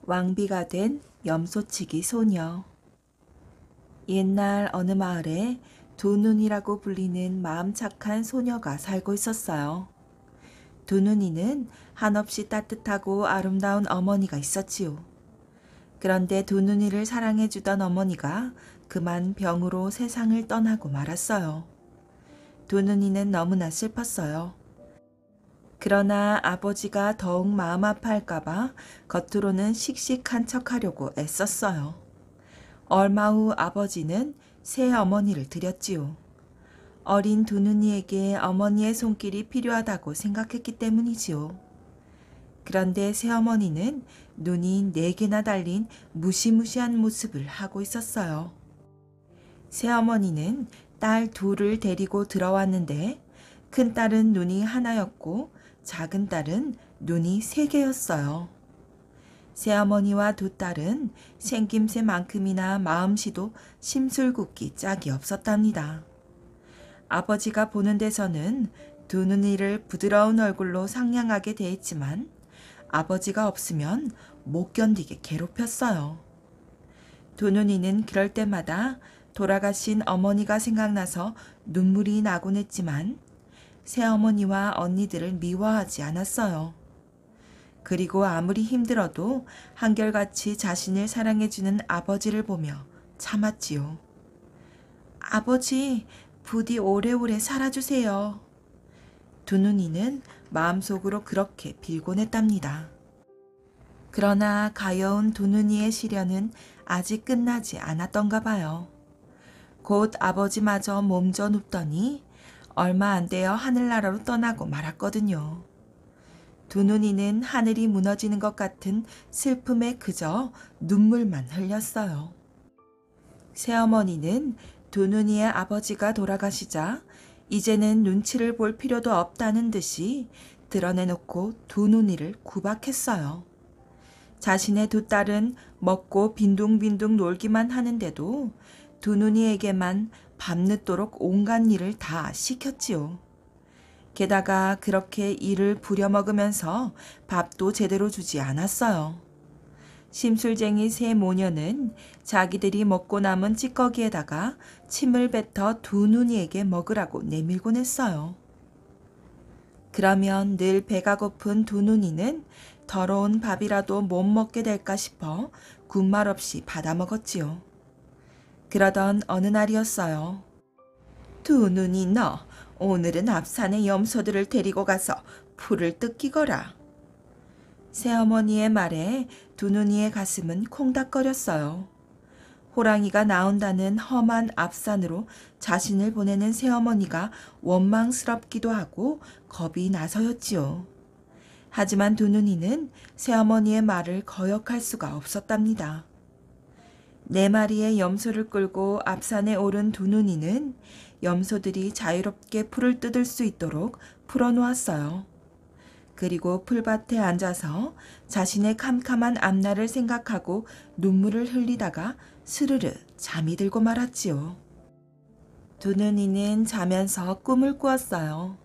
왕비가 된 염소치기 소녀. 옛날 어느 마을에 두 눈이라고 불리는 마음 착한 소녀가 살고 있었어요. 두 눈이는 한없이 따뜻하고 아름다운 어머니가 있었지요. 그런데 두 눈이를 사랑해주던 어머니가 그만 병으로 세상을 떠나고 말았어요. 두 눈이는 너무나 슬펐어요. 그러나 아버지가 더욱 마음 아파할까봐 겉으로는 씩씩한 척하려고 애썼어요. 얼마 후 아버지는 새 어머니를 들였지요. 어린 두 눈이에게 어머니의 손길이 필요하다고 생각했기 때문이지요. 그런데 새어머니는 눈이 4개나 달린 무시무시한 모습을 하고 있었어요. 새어머니는 딸 둘을 데리고 들어왔는데 큰딸은 눈이 하나였고 작은 딸은 눈이 3개였어요. 새어머니와 두 딸은 생김새만큼이나 마음씨도 심술궂기 짝이 없었답니다. 아버지가 보는 데서는 두 눈이를 부드러운 얼굴로 상냥하게 대했지만 아버지가 없으면 못 견디게 괴롭혔어요. 두 눈이는 그럴 때마다 돌아가신 어머니가 생각나서 눈물이 나곤 했지만 새어머니와 언니들을 미워하지 않았어요. 그리고 아무리 힘들어도 한결같이 자신을 사랑해주는 아버지를 보며 참았지요. 아버지, 부디 오래오래 살아주세요. 두 눈이는 마음속으로 그렇게 빌곤 했답니다. 그러나 가여운 두 눈이의 시련은 아직 끝나지 않았던가 봐요. 곧 아버지마저 몸져 눕더니 얼마 안 되어 하늘나라로 떠나고 말았거든요. 두 눈이는 하늘이 무너지는 것 같은 슬픔에 그저 눈물만 흘렸어요. 새어머니는 두 눈이의 아버지가 돌아가시자 이제는 눈치를 볼 필요도 없다는 듯이 드러내놓고 두 눈이를 구박했어요. 자신의 두 딸은 먹고 빈둥빈둥 놀기만 하는데도 두 눈이에게만 밤늦도록 온갖 일을 다 시켰지요. 게다가 그렇게 일을 부려먹으면서 밥도 제대로 주지 않았어요. 심술쟁이 세 모녀는 자기들이 먹고 남은 찌꺼기에다가 침을 뱉어 두 눈이에게 먹으라고 내밀곤 했어요. 그러면 늘 배가 고픈 두 눈이는 더러운 밥이라도 못 먹게 될까 싶어 군말 없이 받아먹었지요. 그러던 어느 날이었어요. 두 눈이 너 오늘은 앞산의 염소들을 데리고 가서 풀을 뜯기거라. 새어머니의 말에 두 눈이의 가슴은 콩닥거렸어요. 호랑이가 나온다는 험한 앞산으로 자신을 보내는 새어머니가 원망스럽기도 하고 겁이 나서였지요. 하지만 두 눈이는 새어머니의 말을 거역할 수가 없었답니다. 4마리의 염소를 끌고 앞산에 오른 두 눈이는 염소들이 자유롭게 풀을 뜯을 수 있도록 풀어놓았어요. 그리고 풀밭에 앉아서 자신의 캄캄한 앞날을 생각하고 눈물을 흘리다가 스르르 잠이 들고 말았지요. 두 눈이는 자면서 꿈을 꾸었어요.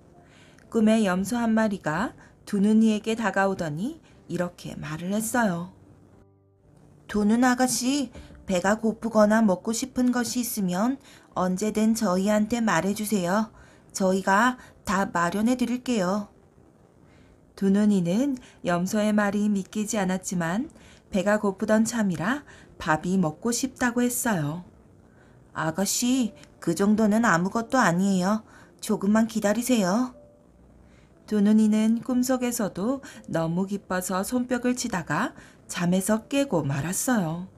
꿈에 염소 한 마리가 두 눈이에게 다가오더니 이렇게 말을 했어요. 두 눈 아가씨, 배가 고프거나 먹고 싶은 것이 있으면 언제든 저희한테 말해주세요. 저희가 다 마련해 드릴게요. 두 눈이는 염소의 말이 믿기지 않았지만 배가 고프던 참이라 밥이 먹고 싶다고 했어요. 아가씨, 그 정도는 아무것도 아니에요. 조금만 기다리세요. 두 눈이는 꿈속에서도 너무 기뻐서 손뼉을 치다가 잠에서 깨고 말았어요.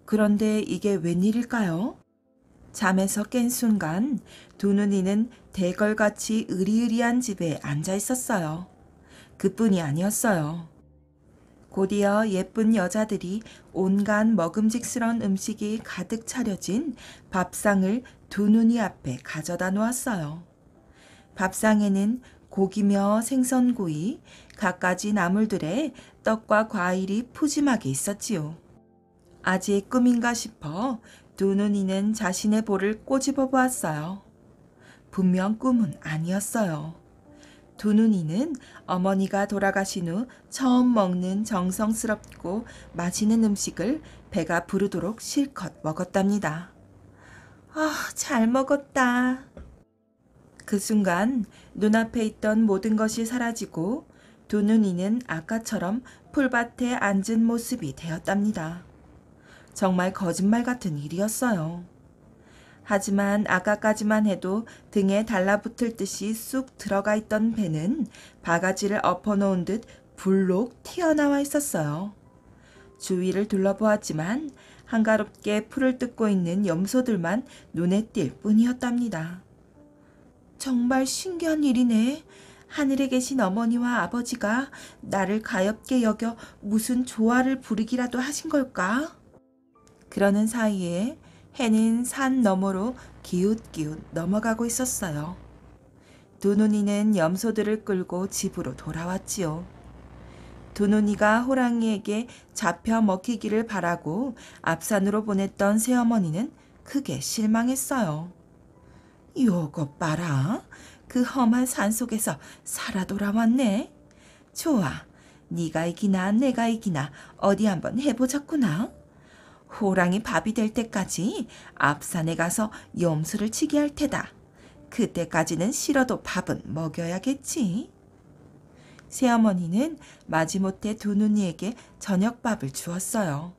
그런데 이게 웬일일까요? 잠에서 깬 순간 두 눈이는 대걸같이 으리으리한 집에 앉아 있었어요. 그뿐이 아니었어요. 곧이어 예쁜 여자들이 온갖 먹음직스러운 음식이 가득 차려진 밥상을 두 눈이 앞에 가져다 놓았어요. 밥상에는 고기며 생선구이, 갖가지 나물들에 떡과 과일이 푸짐하게 있었지요. 아직 꿈인가 싶어 두 눈이는 자신의 볼을 꼬집어 보았어요. 분명 꿈은 아니었어요. 두눈이는 어머니가 돌아가신 후 처음 먹는 정성스럽고 맛있는 음식을 배가 부르도록 실컷 먹었답니다. 아, 잘 먹었다. 그 순간 눈앞에 있던 모든 것이 사라지고 두눈이는 아까처럼 풀밭에 앉은 모습이 되었답니다. 정말 거짓말 같은 일이었어요. 하지만 아까까지만 해도 등에 달라붙을 듯이 쑥 들어가 있던 배는 바가지를 엎어놓은 듯 불록 튀어나와 있었어요. 주위를 둘러보았지만 한가롭게 풀을 뜯고 있는 염소들만 눈에 띌 뿐이었답니다. 정말 신기한 일이네. 하늘에 계신 어머니와 아버지가 나를 가엾게 여겨 무슨 조화를 부르기라도 하신 걸까? 그러는 사이에 해는 산 너머로 기웃기웃 넘어가고 있었어요. 두눈이는 염소들을 끌고 집으로 돌아왔지요. 두눈이가 호랑이에게 잡혀 먹히기를 바라고 앞산으로 보냈던 새어머니는 크게 실망했어요. 요것 봐라. 그 험한 산속에서 살아 돌아왔네. 좋아. 네가 이기나 내가 이기나 어디 한번 해보자꾸나. 호랑이 밥이 될 때까지 앞산에 가서 염소를 치게 할 테다. 그때까지는 싫어도 밥은 먹여야겠지. 새어머니는 마지못해 두눈이에게 저녁밥을 주었어요.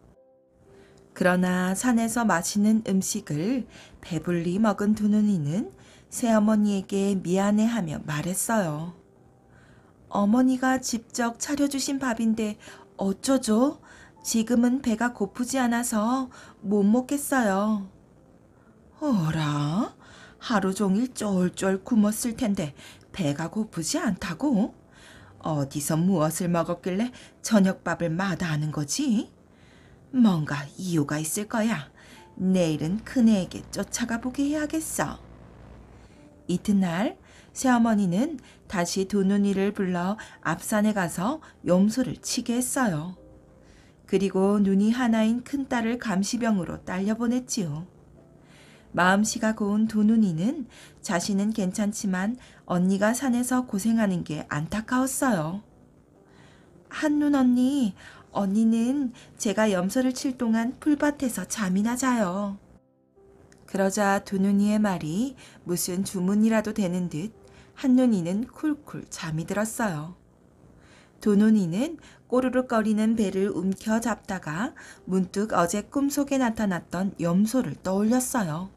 그러나 산에서 맛있는 음식을 배불리 먹은 두눈이는 새어머니에게 미안해하며 말했어요. 어머니가 직접 차려주신 밥인데 어쩌죠? 지금은 배가 고프지 않아서 못 먹겠어요. 어라? 하루 종일 쫄쫄 굶었을 텐데 배가 고프지 않다고? 어디서 무엇을 먹었길래 저녁밥을 마다하는 거지? 뭔가 이유가 있을 거야. 내일은 큰애에게 쫓아가 보게 해야겠어. 이튿날 새어머니는 다시 두눈이를 불러 앞산에 가서 염소를 치게 했어요. 그리고 눈이 하나인 큰딸을 감시병으로 딸려보냈지요. 마음씨가 고운 두눈이는 자신은 괜찮지만 언니가 산에서 고생하는 게 안타까웠어요. 한눈 언니, 언니는 제가 염소를 칠 동안 풀밭에서 잠이나 자요. 그러자 두눈이의 말이 무슨 주문이라도 되는 듯 한눈이는 쿨쿨 잠이 들었어요. 두눈이는 꼬르륵거리는 배를 움켜잡다가 문득 어제 꿈속에 나타났던 염소를 떠올렸어요.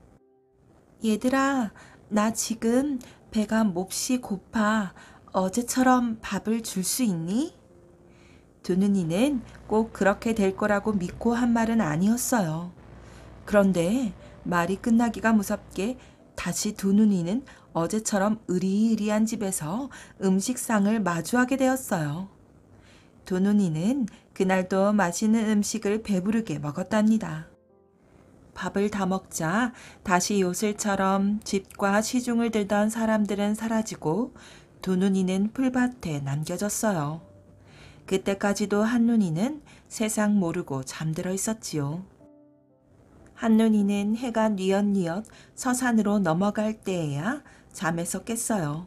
얘들아, 나 지금 배가 몹시 고파. 어제처럼 밥을 줄 수 있니? 두눈이는 꼭 그렇게 될 거라고 믿고 한 말은 아니었어요. 그런데 말이 끝나기가 무섭게 다시 두눈이는 어제처럼 으리으리한 집에서 음식상을 마주하게 되었어요. 두눈이는 그날도 맛있는 음식을 배부르게 먹었답니다. 밥을 다 먹자 다시 요술처럼 집과 시중을 들던 사람들은 사라지고 두눈이는 풀밭에 남겨졌어요. 그때까지도 한눈이는 세상 모르고 잠들어 있었지요. 한눈이는 해가 뉘엿뉘엿 서산으로 넘어갈 때에야 잠에서 깼어요.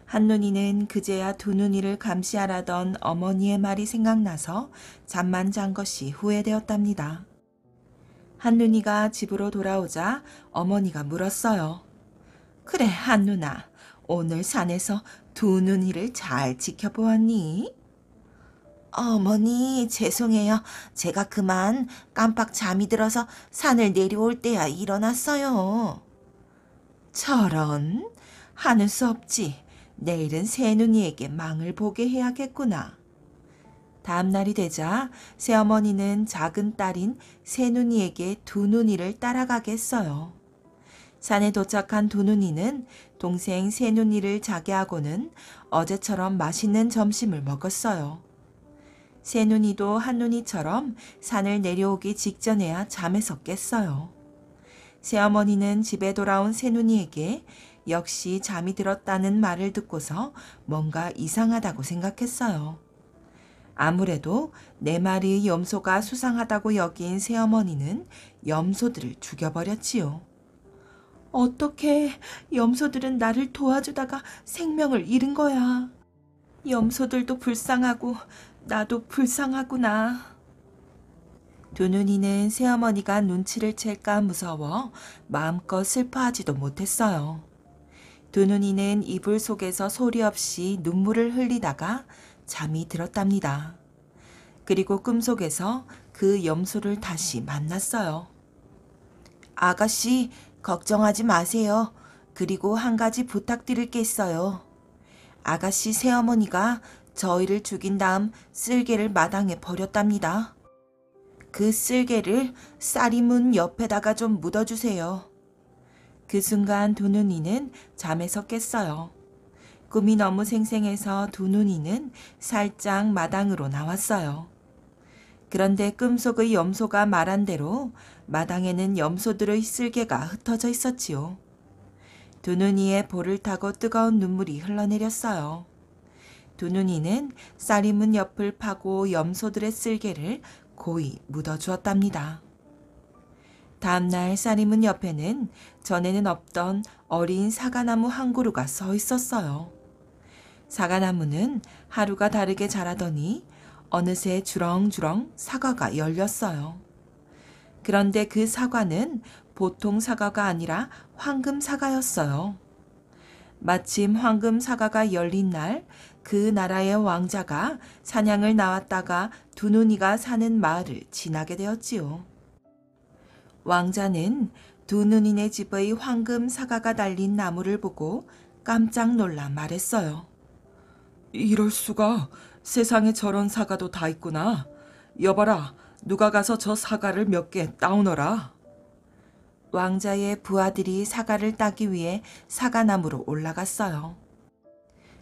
한눈이는 그제야 두눈이를 감시하라던 어머니의 말이 생각나서 잠만 잔 것이 후회되었답니다. 한눈이가 집으로 돌아오자 어머니가 물었어요. 그래, 한눈아, 오늘 산에서 두눈이를 잘 지켜보았니? 어머니, 죄송해요. 제가 그만 깜빡 잠이 들어서 산을 내려올 때야 일어났어요. 저런, 하는 수 없지. 내일은 새눈이에게 망을 보게 해야겠구나. 다음 날이 되자 새어머니는 작은 딸인 새눈이에게 두눈이를 따라가게 했어요. 산에 도착한 두눈이는 동생 새눈이를 자게 하고는 어제처럼 맛있는 점심을 먹었어요. 새눈이도 한눈이처럼 산을 내려오기 직전에야 잠에서 깼어요. 새어머니는 집에 돌아온 새눈이에게 역시 잠이 들었다는 말을 듣고서 뭔가 이상하다고 생각했어요. 아무래도 네 마리의 염소가 수상하다고 여긴 새어머니는 염소들을 죽여버렸지요. 어떻게 염소들은 나를 도와주다가 생명을 잃은 거야. 염소들도 불쌍하고 나도 불쌍하구나. 두눈이는 새어머니가 눈치를 챌까 무서워 마음껏 슬퍼하지도 못했어요. 두눈이는 이불 속에서 소리 없이 눈물을 흘리다가 잠이 들었답니다. 그리고 꿈속에서 그 염소를 다시 만났어요. 아가씨, 걱정하지 마세요. 그리고 한 가지 부탁드릴 게 있어요. 아가씨 새어머니가 저희를 죽인 다음 쓸개를 마당에 버렸답니다. 그 쓸개를 쌀이 문 옆에다가 좀 묻어주세요. 그 순간 두눈이는 잠에서 깼어요. 꿈이 너무 생생해서 두눈이는 살짝 마당으로 나왔어요. 그런데 꿈속의 염소가 말한 대로 마당에는 염소들의 쓸개가 흩어져 있었지요. 두눈이의 볼을 타고 뜨거운 눈물이 흘러내렸어요. 두눈이는 쌀이 문 옆을 파고 염소들의 쓸개를 고이 묻어주었답니다. 다음날 쌀이 문 옆에는 전에는 없던 어린 사과나무 한 그루가 서 있었어요. 사과나무는 하루가 다르게 자라더니 어느새 주렁주렁 사과가 열렸어요. 그런데 그 사과는 보통 사과가 아니라 황금 사과였어요. 마침 황금 사과가 열린 날 그 나라의 왕자가 사냥을 나왔다가 두눈이가 사는 마을을 지나게 되었지요. 왕자는 두눈이네 집의 황금 사과가 달린 나무를 보고 깜짝 놀라 말했어요. 이럴 수가, 세상에 저런 사과도 다 있구나. 여봐라, 누가 가서 저 사과를 몇 개 따오너라. 왕자의 부하들이 사과를 따기 위해 사과나무로 올라갔어요.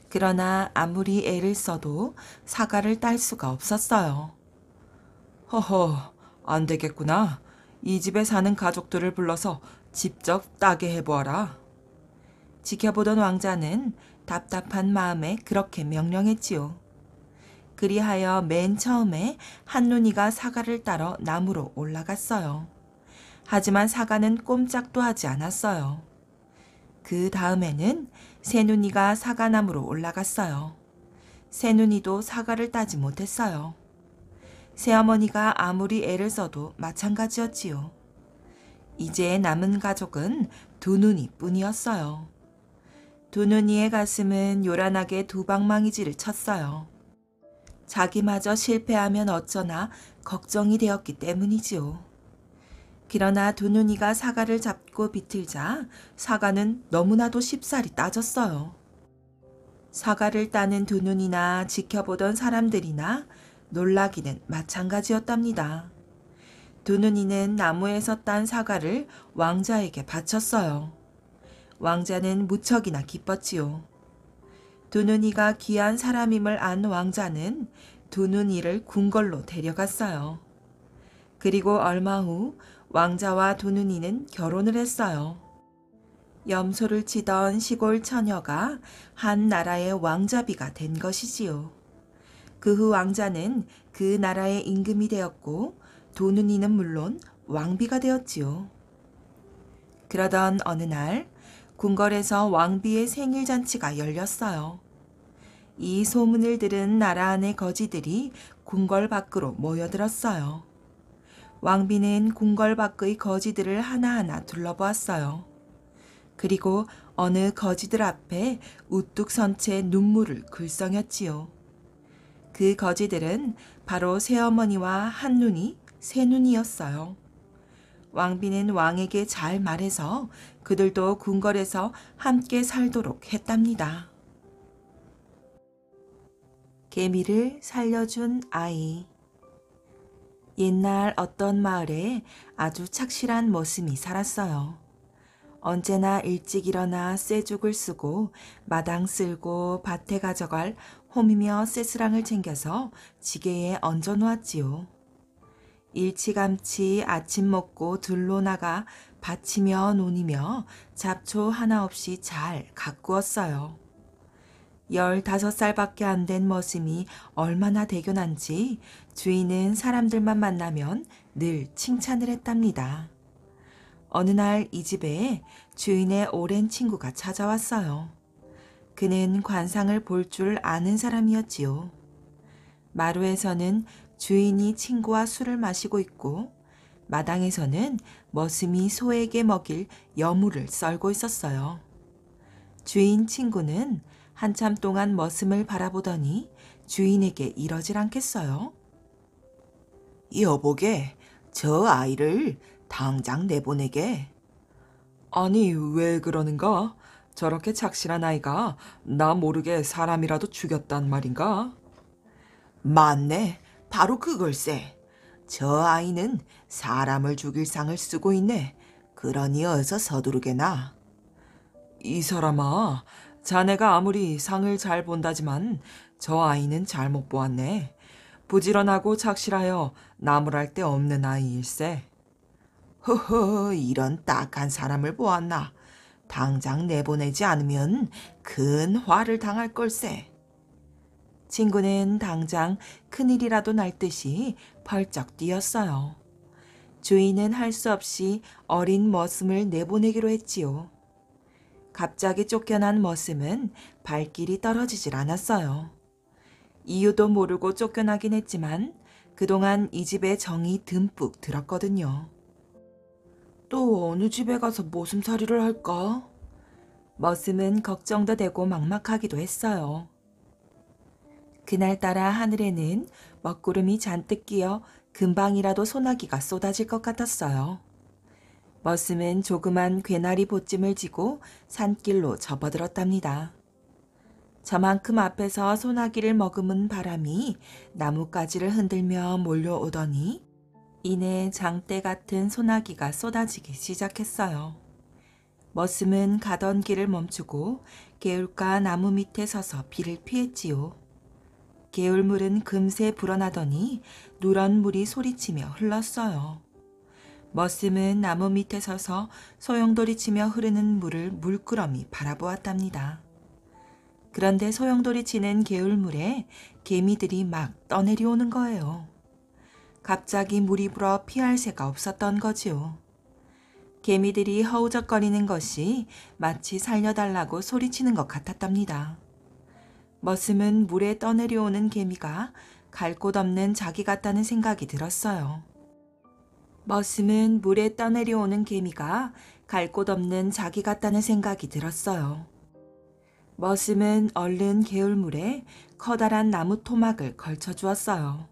그러나 아무리 애를 써도 사과를 딸 수가 없었어요. 허허, 안 되겠구나. 이 집에 사는 가족들을 불러서 직접 따게 해보아라. 지켜보던 왕자는 답답한 마음에 그렇게 명령했지요. 그리하여 맨 처음에 한눈이가 사과를 따러 나무로 올라갔어요. 하지만 사과는 꼼짝도 하지 않았어요. 그 다음에는 새눈이가 사과나무로 올라갔어요. 새눈이도 사과를 따지 못했어요. 새어머니가 아무리 애를 써도 마찬가지였지요. 이제 남은 가족은 두눈이 뿐이었어요. 두눈이의 가슴은 요란하게 두방망이질을 쳤어요. 자기마저 실패하면 어쩌나 걱정이 되었기 때문이지요. 그러나 두눈이가 사과를 잡고 비틀자 사과는 너무나도 쉽사리 따졌어요. 사과를 따는 두눈이나 지켜보던 사람들이나 놀라기는 마찬가지였답니다. 두눈이는 나무에서 딴 사과를 왕자에게 바쳤어요. 왕자는 무척이나 기뻤지요. 두눈이가 귀한 사람임을 안 왕자는 두눈이를 궁궐로 데려갔어요. 그리고 얼마 후 왕자와 두눈이는 결혼을 했어요. 염소를 치던 시골 처녀가 한 나라의 왕자비가 된 것이지요. 그 후 왕자는 그 나라의 임금이 되었고 두눈이는 물론 왕비가 되었지요. 그러던 어느 날 궁궐에서 왕비의 생일잔치가 열렸어요. 이 소문을 들은 나라 안의 거지들이 궁궐 밖으로 모여들었어요. 왕비는 궁궐 밖의 거지들을 하나하나 둘러보았어요. 그리고 어느 거지들 앞에 우뚝 선 채 눈물을 글썽였지요. 그 거지들은 바로 새어머니와 한눈이, 새눈이었어요. 왕비는 왕에게 잘 말해서 그들도 궁궐에서 함께 살도록 했답니다. 개미를 살려준 아이. 옛날 어떤 마을에 아주 착실한 머슴이 살았어요. 언제나 일찍 일어나 쇠죽을 쓰고 마당 쓸고 밭에 가져갈 홈이며 쇠스랑을 챙겨서 지게에 얹어 놓았지요. 일찌감치 아침 먹고 들로 나가 밭이며 논이며 잡초 하나 없이 잘 가꾸었어요. 15살밖에 안 된 머슴이 얼마나 대견한지 주인은 사람들만 만나면 늘 칭찬을 했답니다. 어느 날 이 집에 주인의 오랜 친구가 찾아왔어요. 그는 관상을 볼 줄 아는 사람이었지요. 마루에서는 주인이 친구와 술을 마시고 있고 마당에서는 머슴이 소에게 먹일 여물을 썰고 있었어요. 주인 친구는 한참 동안 머슴을 바라보더니 주인에게 이러질 않겠어요. 여보게, 저 아이를 당장 내보내게. 아니, 왜 그러는가? 저렇게 착실한 아이가 나 모르게 사람이라도 죽였단 말인가? 맞네, 바로 그걸세. 저 아이는 사람을 죽일 상을 쓰고 있네. 그러니 어서 서두르게 나. 이 사람아, 자네가 아무리 상을 잘 본다지만 저 아이는 잘못 보았네. 부지런하고 착실하여 나무랄 데 없는 아이일세. 허허, 이런 딱한 사람을 보았나. 당장 내보내지 않으면 큰 화를 당할 걸세. 친구는 당장 큰일이라도 날 듯이 펄쩍 뛰었어요. 주인은 할 수 없이 어린 머슴을 내보내기로 했지요. 갑자기 쫓겨난 머슴은 발길이 떨어지질 않았어요. 이유도 모르고 쫓겨나긴 했지만 그동안 이 집에 정이 듬뿍 들었거든요. 또 어느 집에 가서 머슴살이를 할까? 머슴은 걱정도 되고 막막하기도 했어요. 그날따라 하늘에는 먹구름이 잔뜩 끼어 금방이라도 소나기가 쏟아질 것 같았어요. 머슴은 조그만 괴나리 보찜을 지고 산길로 접어들었답니다. 저만큼 앞에서 소나기를 머금은 바람이 나뭇가지를 흔들며 몰려오더니 이내 장대 같은 소나기가 쏟아지기 시작했어요. 머슴은 가던 길을 멈추고 개울가 나무 밑에 서서 비를 피했지요. 개울물은 금세 불어나더니 누런 물이 소리치며 흘렀어요. 머슴은 나무 밑에 서서 소용돌이 치며 흐르는 물을 물끄러미 바라보았답니다. 그런데 소용돌이 치는 개울물에 개미들이 막 떠내려오는 거예요. 갑자기 물이 불어 피할 새가 없었던 거지요. 개미들이 허우적거리는 것이 마치 살려달라고 소리치는 것 같았답니다. 머슴은 물에 떠내려오는 개미가 갈 곳 없는 자기 같다는 생각이 들었어요. 머슴은 물에 떠내려오는 개미가 갈 곳 없는 자기 같다는 생각이 들었어요. 머슴은 얼른 개울물에 커다란 나무 토막을 걸쳐 주었어요.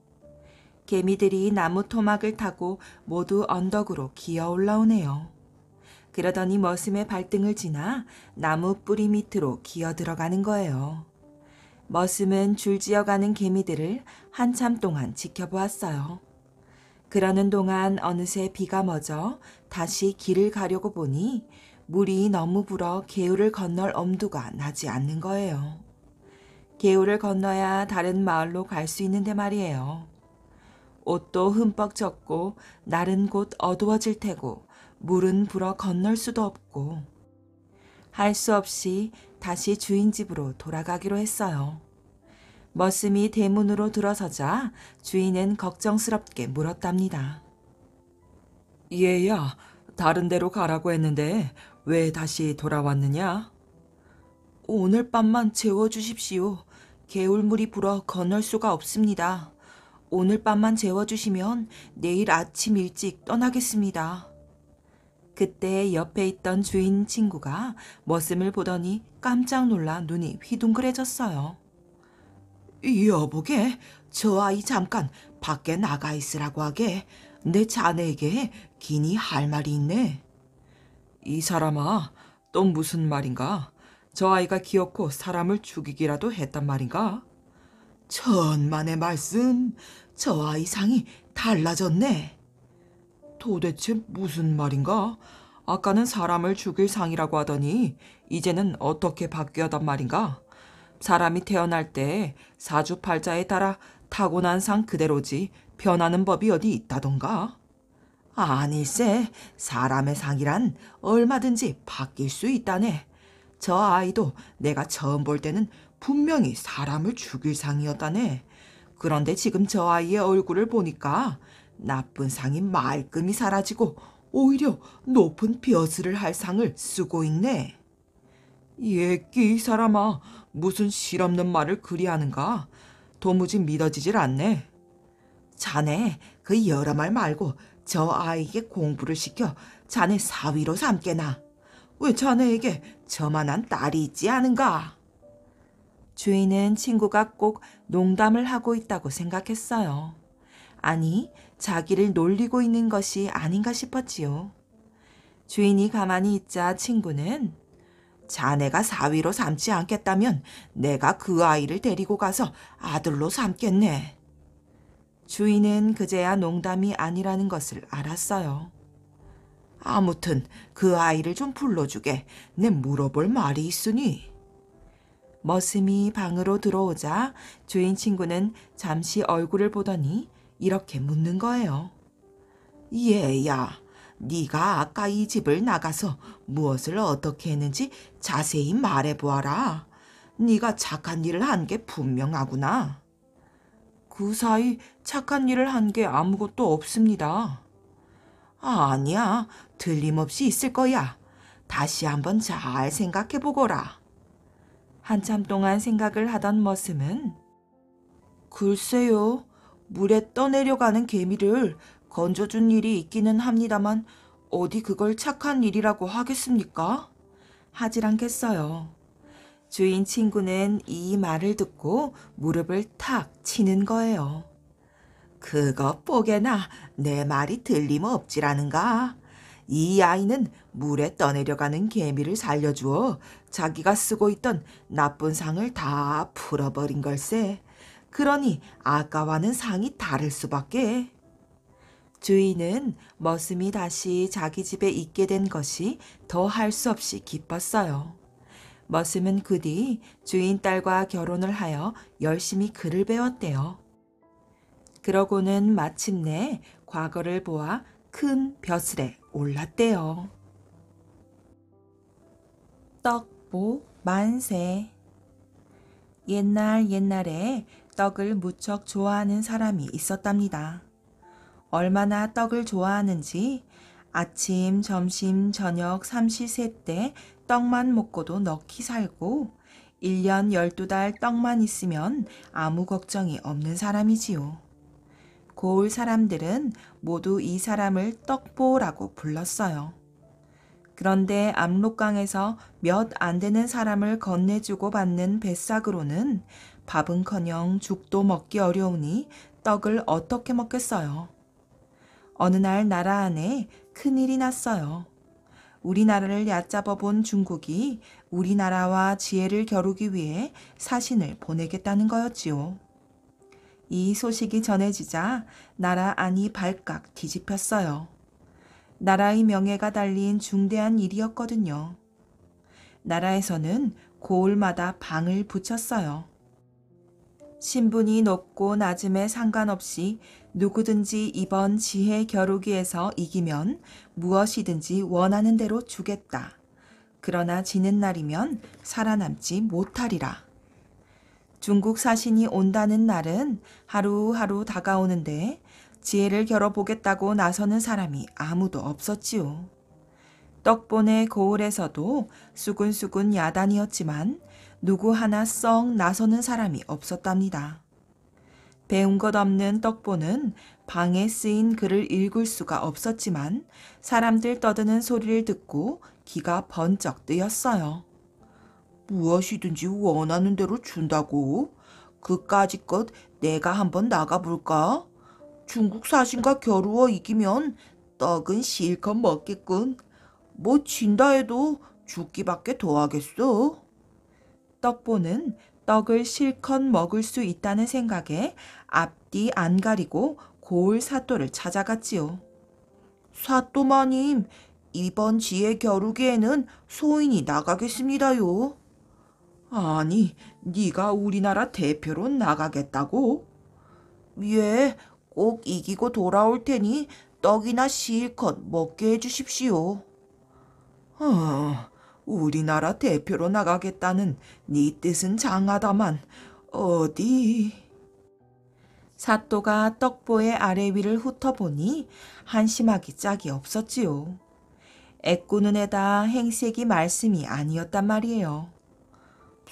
개미들이 나무 토막을 타고 모두 언덕으로 기어 올라오네요. 그러더니 머슴의 발등을 지나 나무 뿌리 밑으로 기어 들어가는 거예요. 머슴은 줄지어가는 개미들을 한참 동안 지켜보았어요. 그러는 동안 어느새 비가 멎어 다시 길을 가려고 보니 물이 너무 불어 개울을 건널 엄두가 나지 않는 거예요. 개울을 건너야 다른 마을로 갈 수 있는데 말이에요. 옷도 흠뻑 젖고 날은 곧 어두워질 테고 물은 불어 건널 수도 없고 할 수 없이 다시 주인 집으로 돌아가기로 했어요. 머슴이 대문으로 들어서자 주인은 걱정스럽게 물었답니다. 얘야, 다른 데로 가라고 했는데 왜 다시 돌아왔느냐? 오늘 밤만 재워주십시오. 개울물이 불어 건널 수가 없습니다. 오늘 밤만 재워주시면 내일 아침 일찍 떠나겠습니다. 그때 옆에 있던 주인 친구가 머슴을 보더니 깜짝 놀라 눈이 휘둥그레졌어요. 여보게, 저 아이 잠깐 밖에 나가 있으라고 하게. 내 자네에게 기니 할 말이 있네. 이 사람아, 또 무슨 말인가? 저 아이가 기어코 사람을 죽이기라도 했단 말인가? 천만의 말씀, 저 아이 상이 달라졌네. 도대체 무슨 말인가? 아까는 사람을 죽일 상이라고 하더니 이제는 어떻게 바뀌었단 말인가? 사람이 태어날 때 사주팔자에 따라 타고난 상 그대로지 변하는 법이 어디 있다던가? 아닐세, 사람의 상이란 얼마든지 바뀔 수 있다네. 저 아이도 내가 처음 볼 때는 분명히 사람을 죽일 상이었다네. 그런데 지금 저 아이의 얼굴을 보니까 나쁜 상이 말끔히 사라지고 오히려 높은 벼슬을 할 상을 쓰고 있네. 예끼 이 사람아, 무슨 실없는 말을 그리 하는가? 도무지 믿어지질 않네. 자네 그 여러 말 말고 저 아이에게 공부를 시켜 자네 사위로 삼게나. 왜 자네에게 저만한 딸이 있지 않은가? 주인은 친구가 꼭 농담을 하고 있다고 생각했어요. 아니, 자기를 놀리고 있는 것이 아닌가 싶었지요. 주인이 가만히 있자 친구는 자네가 사위로 삼지 않겠다면 내가 그 아이를 데리고 가서 아들로 삼겠네. 주인은 그제야 농담이 아니라는 것을 알았어요. 아무튼 그 아이를 좀 불러주게. 내 물어볼 말이 있으니. 머슴이 방으로 들어오자 주인 친구는 잠시 얼굴을 보더니 이렇게 묻는 거예요. 얘야, 네가 아까 이 집을 나가서 무엇을 어떻게 했는지 자세히 말해보아라. 네가 착한 일을 한 게 분명하구나. 그 사이 착한 일을 한 게 아무것도 없습니다. 아니야, 틀림없이 있을 거야. 다시 한번 잘 생각해보거라. 한참 동안 생각을 하던 머슴은 글쎄요, 물에 떠내려가는 개미를 건져준 일이 있기는 합니다만 어디 그걸 착한 일이라고 하겠습니까? 하질 않겠어요. 주인 친구는 이 말을 듣고 무릎을 탁 치는 거예요. 그것 보게나 내 말이 틀림없지라는가? 이 아이는 물에 떠내려가는 개미를 살려주어 자기가 쓰고 있던 나쁜 상을 다 풀어버린 걸세. 그러니 아까와는 상이 다를 수밖에. 주인은 머슴이 다시 자기 집에 있게 된 것이 더 할 수 없이 기뻤어요. 머슴은 그 뒤 주인 딸과 결혼을 하여 열심히 글을 배웠대요. 그러고는 마침내 과거를 보아 큰 벼슬에 올랐대요. 떡보 만세. 옛날에 떡을 무척 좋아하는 사람이 있었답니다. 얼마나 떡을 좋아하는지 아침, 점심, 저녁 삼시세 때 떡만 먹고도 넋이 살고 1년 12달 떡만 있으면 아무 걱정이 없는 사람이지요. 고을 사람들은 모두 이 사람을 떡보라고 불렀어요. 그런데 압록강에서 몇 안 되는 사람을 건네주고 받는 뱃삭으로는 밥은커녕 죽도 먹기 어려우니 떡을 어떻게 먹겠어요. 어느 날 나라 안에 큰일이 났어요. 우리나라를 얕잡아 본 중국이 우리나라와 지혜를 겨루기 위해 사신을 보내겠다는 거였지요. 이 소식이 전해지자 나라 안이 발칵 뒤집혔어요. 나라의 명예가 달린 중대한 일이었거든요. 나라에서는 고을마다 방을 붙였어요. 신분이 높고 낮음에 상관없이 누구든지 이번 지혜 겨루기에서 이기면 무엇이든지 원하는 대로 주겠다. 그러나 지는 날이면 살아남지 못하리라. 중국 사신이 온다는 날은 하루하루 다가오는데 지혜를 겨뤄보겠다고 나서는 사람이 아무도 없었지요. 떡보네 고을에서도 수군수군 야단이었지만 누구 하나 썩 나서는 사람이 없었답니다. 배운 것 없는 떡보는 방에 쓰인 글을 읽을 수가 없었지만 사람들 떠드는 소리를 듣고 기가 번쩍 뜨였어요. 무엇이든지 원하는 대로 준다고? 그까짓 것 내가 한번 나가볼까? 중국 사신과 겨루어 이기면 떡은 실컷 먹겠군. 뭐 진다 해도 죽기밖에 더 하겠어. 떡보는 떡을 실컷 먹을 수 있다는 생각에 앞뒤 안 가리고 고을 사또를 찾아갔지요. 사또마님, 이번 지혜 겨루기에는 소인이 나가겠습니다요. 아니, 네가 우리나라 대표로 나가겠다고? 예, 꼭 이기고 돌아올 테니 떡이나 실컷 먹게 해주십시오. 우리나라 대표로 나가겠다는 네 뜻은 장하다만 어디? 사또가 떡보의 아래 위를 훑어보니 한심하기 짝이 없었지요. 애꾸는 애다 행색이 말씀이 아니었단 말이에요.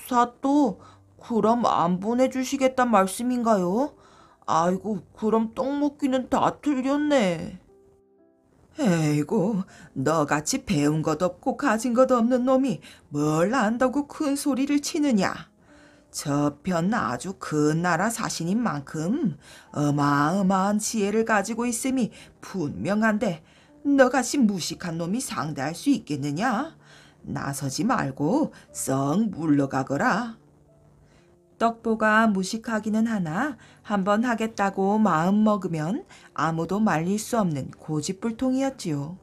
사또, 그럼 안 보내주시겠단 말씀인가요? 아이고, 그럼 떡 먹기는 다 틀렸네. 에이고, 너같이 배운 것 없고 가진 것 없는 놈이 뭘 안다고 큰 소리를 치느냐. 저편 아주 큰 나라 사신인 만큼 어마어마한 지혜를 가지고 있음이 분명한데 너같이 무식한 놈이 상대할 수 있겠느냐? 나서지 말고 썩 물러가거라. 떡보가 무식하기는 하나 한번 하겠다고 마음 먹으면 아무도 말릴 수 없는 고집불통이었지요.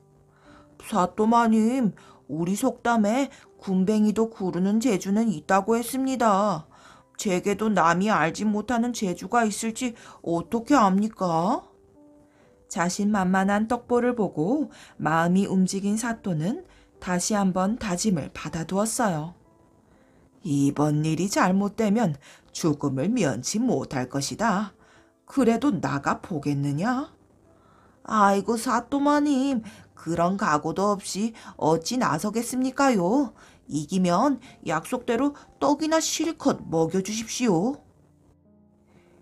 사또마님, 우리 속담에 군뱅이도 구르는 재주는 있다고 했습니다. 제게도 남이 알지 못하는 재주가 있을지 어떻게 압니까? 자신만만한 떡보를 보고 마음이 움직인 사또는 다시 한번 다짐을 받아두었어요. 이번 일이 잘못되면 죽음을 면치 못할 것이다. 그래도 나가 보겠느냐? 아이고 사또마님, 그런 각오도 없이 어찌 나서겠습니까요? 이기면 약속대로 떡이나 실컷 먹여주십시오.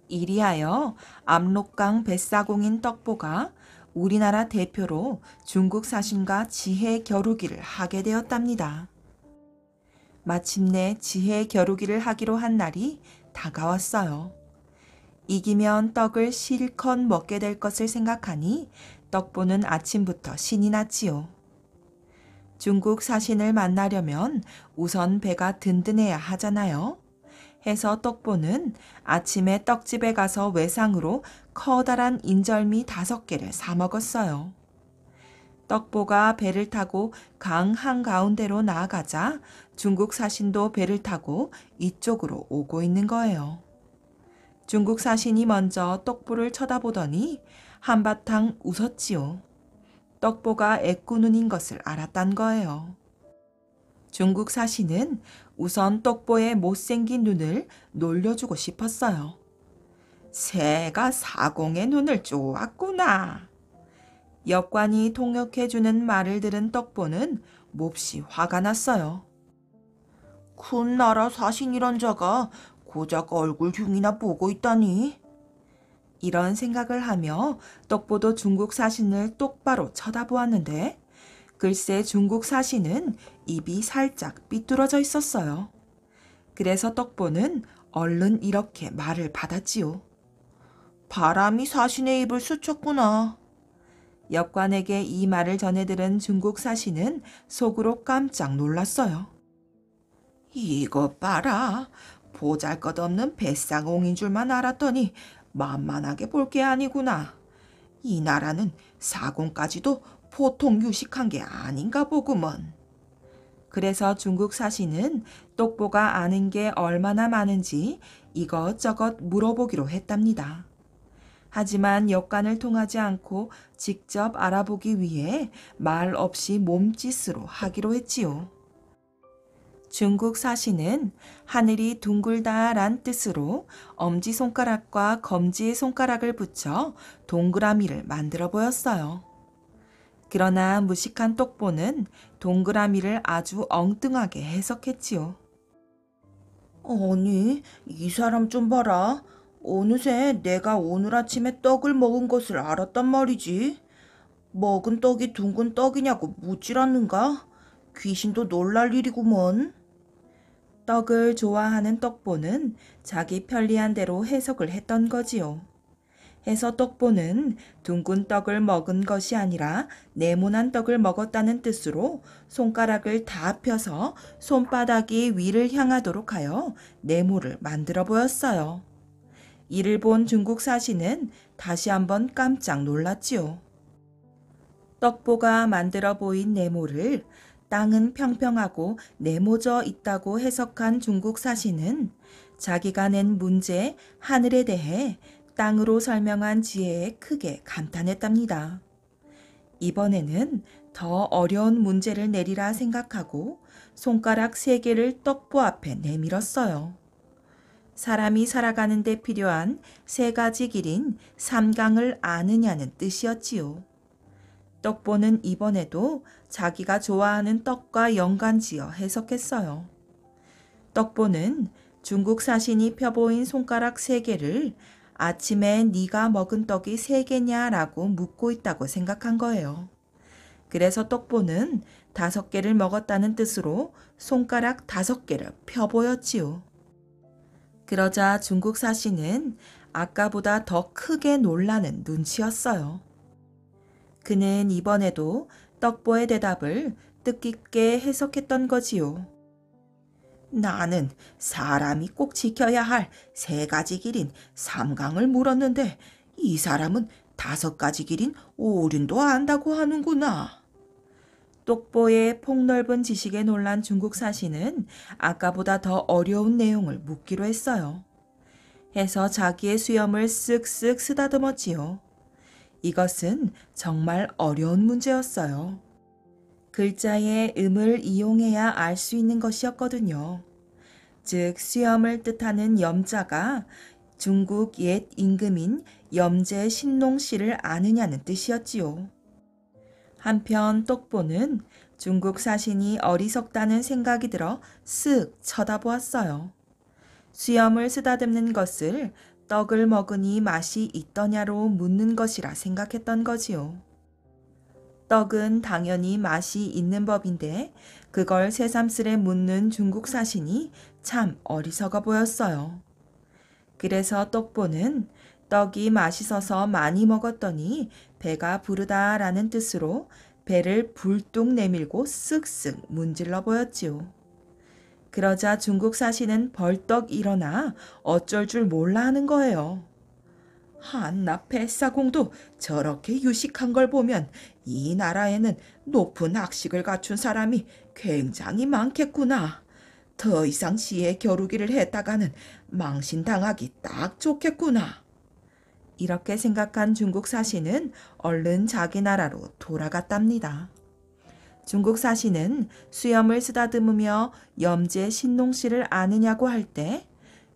이리하여 압록강 뱃사공인 떡보가 우리나라 대표로 중국 사신과 지혜 겨루기를 하게 되었답니다. 마침내 지혜 겨루기를 하기로 한 날이 다가왔어요. 이기면 떡을 실컷 먹게 될 것을 생각하니 떡보는 아침부터 신이 났지요. 중국 사신을 만나려면 우선 배가 든든해야 하잖아요. 해서 떡보는 아침에 떡집에 가서 외상으로 커다란 인절미 5개를 사 먹었어요. 떡보가 배를 타고 강 한가운데로 나아가자 중국 사신도 배를 타고 이쪽으로 오고 있는 거예요. 중국 사신이 먼저 떡보를 쳐다보더니 한바탕 웃었지요. 떡보가 애꾸눈인 것을 알았단 거예요. 중국 사신은 우선 떡보의 못생긴 눈을 놀려주고 싶었어요. 새가 사공의 눈을 쪼았구나. 역관이 통역해주는 말을 들은 떡보는 몹시 화가 났어요. 큰 나라 사신이란 자가 고작 얼굴 흉이나 보고 있다니. 이런 생각을 하며 떡보도 중국 사신을 똑바로 쳐다보았는데 글쎄 중국 사신은 입이 살짝 삐뚤어져 있었어요. 그래서 떡보는 얼른 이렇게 말을 받았지요. 바람이 사신의 입을 스쳤구나. 역관에게 이 말을 전해들은 중국 사신은 속으로 깜짝 놀랐어요. 이것 봐라. 보잘것없는 뱃상옹인 줄만 알았더니 만만하게 볼 게 아니구나. 이 나라는 사공까지도 보통 유식한 게 아닌가 보구먼. 그래서 중국 사신은 떡보가 아는 게 얼마나 많은지 이것저것 물어보기로 했답니다. 하지만 역관을 통하지 않고 직접 알아보기 위해 말 없이 몸짓으로 하기로 했지요. 중국 사신은 하늘이 둥글다란 뜻으로 엄지손가락과 검지의 손가락을 붙여 동그라미를 만들어 보였어요. 그러나 무식한 떡보는 동그라미를 아주 엉뚱하게 해석했지요. 아니, 이 사람 좀 봐라. 어느새 내가 오늘 아침에 떡을 먹은 것을 알았단 말이지. 먹은 떡이 둥근 떡이냐고 묻질 않는가? 귀신도 놀랄 일이구먼. 떡을 좋아하는 떡보는 자기 편리한 대로 해석을 했던 거지요. 해서 떡보는 둥근 떡을 먹은 것이 아니라 네모난 떡을 먹었다는 뜻으로 손가락을 다 펴서 손바닥이 위를 향하도록 하여 네모를 만들어 보였어요. 이를 본 중국 사신은 다시 한번 깜짝 놀랐지요. 떡보가 만들어 보인 네모를 땅은 평평하고 네모져 있다고 해석한 중국 사신은 자기가 낸 문제 하늘에 대해 땅으로 설명한 지혜에 크게 감탄했답니다. 이번에는 더 어려운 문제를 내리라 생각하고 손가락 3개를 떡보 앞에 내밀었어요. 사람이 살아가는 데 필요한 세 가지 길인 삼강을 아느냐는 뜻이었지요. 떡보는 이번에도 자기가 좋아하는 떡과 연관지어 해석했어요. 떡보는 중국 사신이 펴보인 손가락 3개를 아침에 네가 먹은 떡이 3개냐라고 묻고 있다고 생각한 거예요. 그래서 떡보는 5개를 먹었다는 뜻으로 손가락 5개를 펴보였지요. 그러자 중국 사신은 아까보다 더 크게 놀라는 눈치였어요. 그는 이번에도 떡보의 대답을 뜻깊게 해석했던 거지요. 나는 사람이 꼭 지켜야 할 3가지 길인 삼강을 물었는데 이 사람은 5가지 길인 오륜도 안다고 하는구나. 똑보의 폭넓은 지식에 놀란 중국 사신은 아까보다 더 어려운 내용을 묻기로 했어요. 해서 자기의 수염을 쓱쓱 쓰다듬었지요. 이것은 정말 어려운 문제였어요. 글자의 음을 이용해야 알 수 있는 것이었거든요. 즉 수염을 뜻하는 염자가 중국 옛 임금인 염제 신농씨를 아느냐는 뜻이었지요. 한편 똑보는 중국 사신이 어리석다는 생각이 들어 쓱 쳐다보았어요. 수염을 쓰다듬는 것을 떡을 먹으니 맛이 있더냐로 묻는 것이라 생각했던 거지요. 떡은 당연히 맛이 있는 법인데 그걸 새삼스레 묻는 중국 사신이 참 어리석어 보였어요. 그래서 똑보는 떡이 맛있어서 많이 먹었더니 배가 부르다라는 뜻으로 배를 불뚝 내밀고 쓱쓱 문질러 보였지요. 그러자 중국 사신은 벌떡 일어나 어쩔 줄 몰라 하는 거예요. 한낱 뱃사공도 저렇게 유식한 걸 보면 이 나라에는 높은 학식을 갖춘 사람이 굉장히 많겠구나. 더 이상 시에 겨루기를 했다가는 망신당하기 딱 좋겠구나. 이렇게 생각한 중국 사신은 얼른 자기 나라로 돌아갔답니다. 중국 사신은 수염을 쓰다듬으며 염제 신농씨를 아느냐고 할 때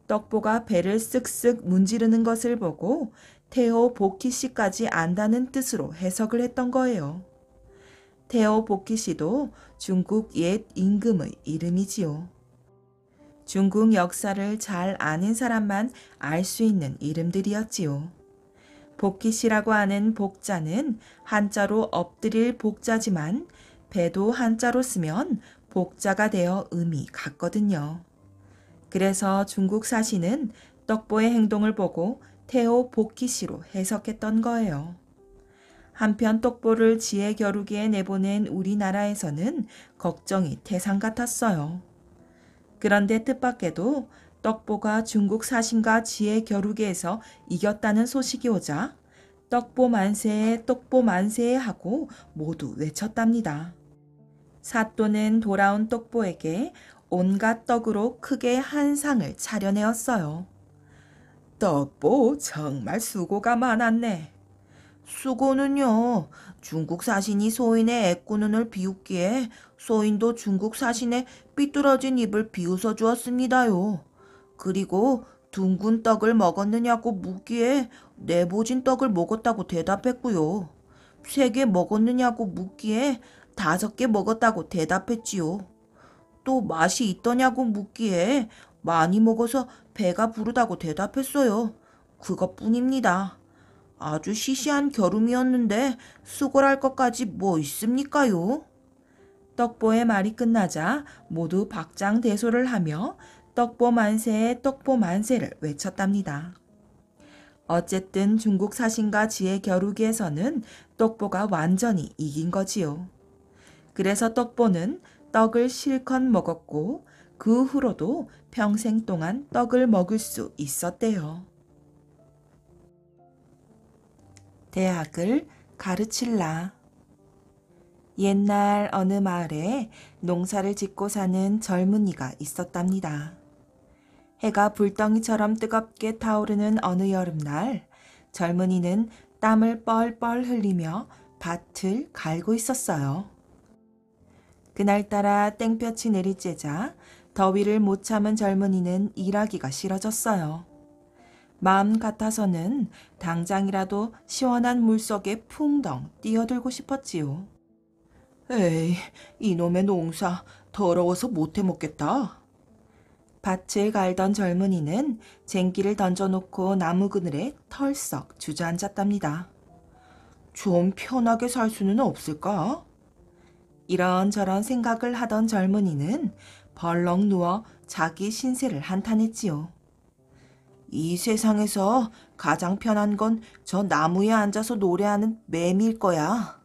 떡보가 배를 쓱쓱 문지르는 것을 보고 태호 복희씨까지 안다는 뜻으로 해석을 했던 거예요. 태호 복희씨도 중국 옛 임금의 이름이지요. 중국 역사를 잘 아는 사람만 알 수 있는 이름들이었지요. 복희씨라고 하는 복자는 한자로 엎드릴 복자지만 배도 한자로 쓰면 복자가 되어 음이 같거든요. 그래서 중국 사신은 떡보의 행동을 보고 태호 복희씨로 해석했던 거예요. 한편 떡보를 지혜 겨루기에 내보낸 우리나라에서는 걱정이 태산 같았어요. 그런데 뜻밖에도 떡보가 중국 사신과 지혜 겨루기에서 이겼다는 소식이 오자 떡보 만세에 떡보 만세에 하고 모두 외쳤답니다. 사또는 돌아온 떡보에게 온갖 떡으로 크게 한 상을 차려내었어요. 떡보 정말 수고가 많았네. 수고는요. 중국 사신이 소인의 애꾸눈을 비웃기에 소인도 중국 사신의 삐뚤어진 입을 비웃어 주었습니다요. 그리고 둥근 떡을 먹었느냐고 묻기에 내보진 떡을 먹었다고 대답했고요. 3개 먹었느냐고 묻기에 5개 먹었다고 대답했지요. 또 맛이 있더냐고 묻기에 많이 먹어서 배가 부르다고 대답했어요. 그것뿐입니다. 아주 시시한 겨룸이었는데 수고할 것까지 뭐 있습니까요? 떡보의 말이 끝나자 모두 박장대소를 하며 떡보 만세에 떡보 만세를 외쳤답니다. 어쨌든 중국 사신과 지혜 겨루기에서는 떡보가 완전히 이긴 거지요. 그래서 떡보는 떡을 실컷 먹었고 그 후로도 평생 동안 떡을 먹을 수 있었대요. 대학을 가르칠라. 옛날 어느 마을에 농사를 짓고 사는 젊은이가 있었답니다. 해가 불덩이처럼 뜨겁게 타오르는 어느 여름날, 젊은이는 땀을 뻘뻘 흘리며 밭을 갈고 있었어요. 그날따라 땡볕이 내리쬐자 더위를 못 참은 젊은이는 일하기가 싫어졌어요. 마음 같아서는 당장이라도 시원한 물속에 풍덩 뛰어들고 싶었지요. 에이, 이놈의 농사 더러워서 못해 먹겠다. 밭을 갈던 젊은이는 쟁기를 던져놓고 나무 그늘에 털썩 주저앉았답니다. 좀 편하게 살 수는 없을까? 이런저런 생각을 하던 젊은이는 벌렁 누워 자기 신세를 한탄했지요. 이 세상에서 가장 편한 건 저 나무에 앉아서 노래하는 매미일 거야.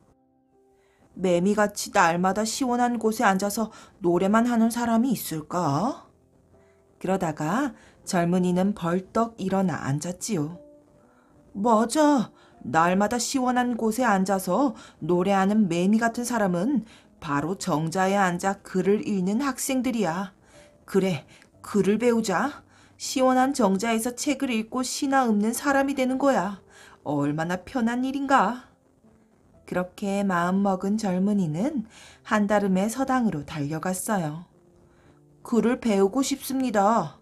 매미같이 날마다 시원한 곳에 앉아서 노래만 하는 사람이 있을까? 그러다가 젊은이는 벌떡 일어나 앉았지요. 맞아. 날마다 시원한 곳에 앉아서 노래하는 매미 같은 사람은 바로 정자에 앉아 글을 읽는 학생들이야. 그래, 글을 배우자. 시원한 정자에서 책을 읽고 시나 읊는 사람이 되는 거야. 얼마나 편한 일인가. 그렇게 마음먹은 젊은이는 한달음에 서당으로 달려갔어요. 글을 배우고 싶습니다.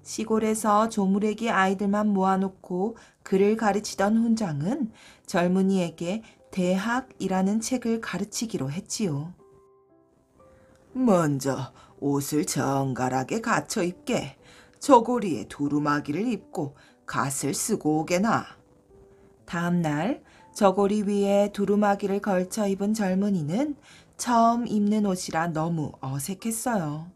시골에서 조무래기 아이들만 모아놓고 글을 가르치던 훈장은 젊은이에게 대학이라는 책을 가르치기로 했지요. 먼저 옷을 정갈하게 갖춰 입게. 저고리에 두루마기를 입고 갓을 쓰고 오게나. 다음 날 저고리 위에 두루마기를 걸쳐 입은 젊은이는 처음 입는 옷이라 너무 어색했어요.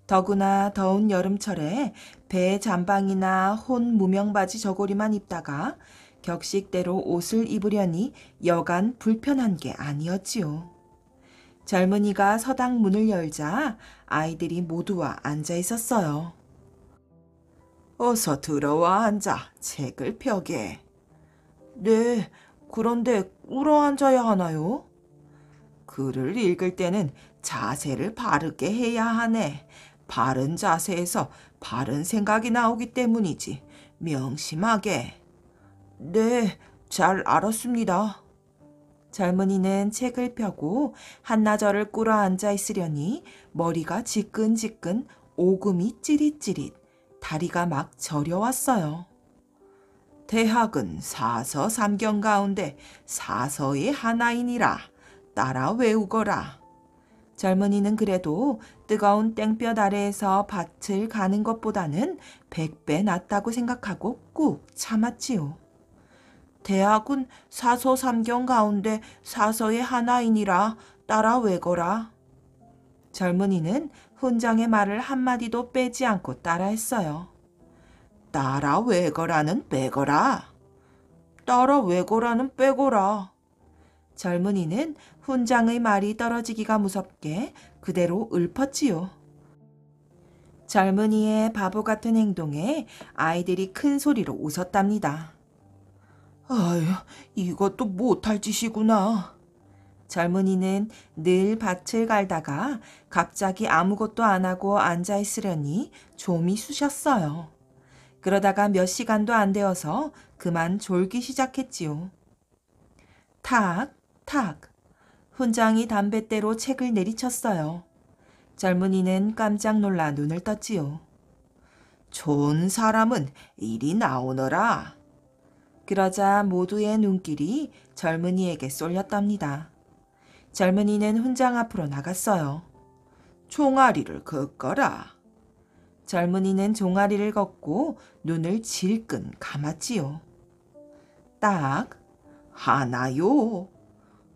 더구나 더운 여름철에 배 잠방이나 혼 무명바지 저고리만 입다가 격식대로 옷을 입으려니 여간 불편한 게 아니었지요. 젊은이가 서당 문을 열자 아이들이 모두 와 앉아 있었어요. 어서 들어와 앉아 책을 펴게. 네, 그런데 꿇어 앉아야 하나요? 글을 읽을 때는 자세를 바르게 해야 하네. 바른 자세에서 바른 생각이 나오기 때문이지. 명심하게. 네, 잘 알았습니다. 젊은이는 책을 펴고 한나절을 꿇어 앉아 있으려니 머리가 지끈지끈, 오금이 찌릿찌릿, 다리가 막 저려왔어요. 대학은 사서 삼경 가운데 사서의 하나이니라. 따라 외우거라. 젊은이는 그래도 뜨거운 땡볕 아래에서 밭을 가는 것보다는 100배 낫다고 생각하고 꾹 참았지요. 대학은 사서 삼경 가운데 사서의 하나이니라. 따라 외거라. 젊은이는 훈장의 말을 한마디도 빼지 않고 따라했어요. 따라 외거라는 빼거라. 따라 외거라는 빼거라. 젊은이는 훈장의 말이 떨어지기가 무섭게 그대로 읊었지요. 젊은이의 바보 같은 행동에 아이들이 큰 소리로 웃었답니다. 아휴, 이것도 못할 짓이구나. 젊은이는 늘 밭을 갈다가 갑자기 아무것도 안 하고 앉아 있으려니 좀이 쑤셨어요. 그러다가 몇 시간도 안 되어서 그만 졸기 시작했지요. 탁, 탁. 훈장이 담뱃대로 책을 내리쳤어요. 젊은이는 깜짝 놀라 눈을 떴지요. 좋은 사람은 이리 나오너라. 그러자 모두의 눈길이 젊은이에게 쏠렸답니다. 젊은이는 훈장 앞으로 나갔어요. 종아리를 긋거라. 젊은이는 종아리를 걷고 눈을 질끈 감았지요. 딱 하나요.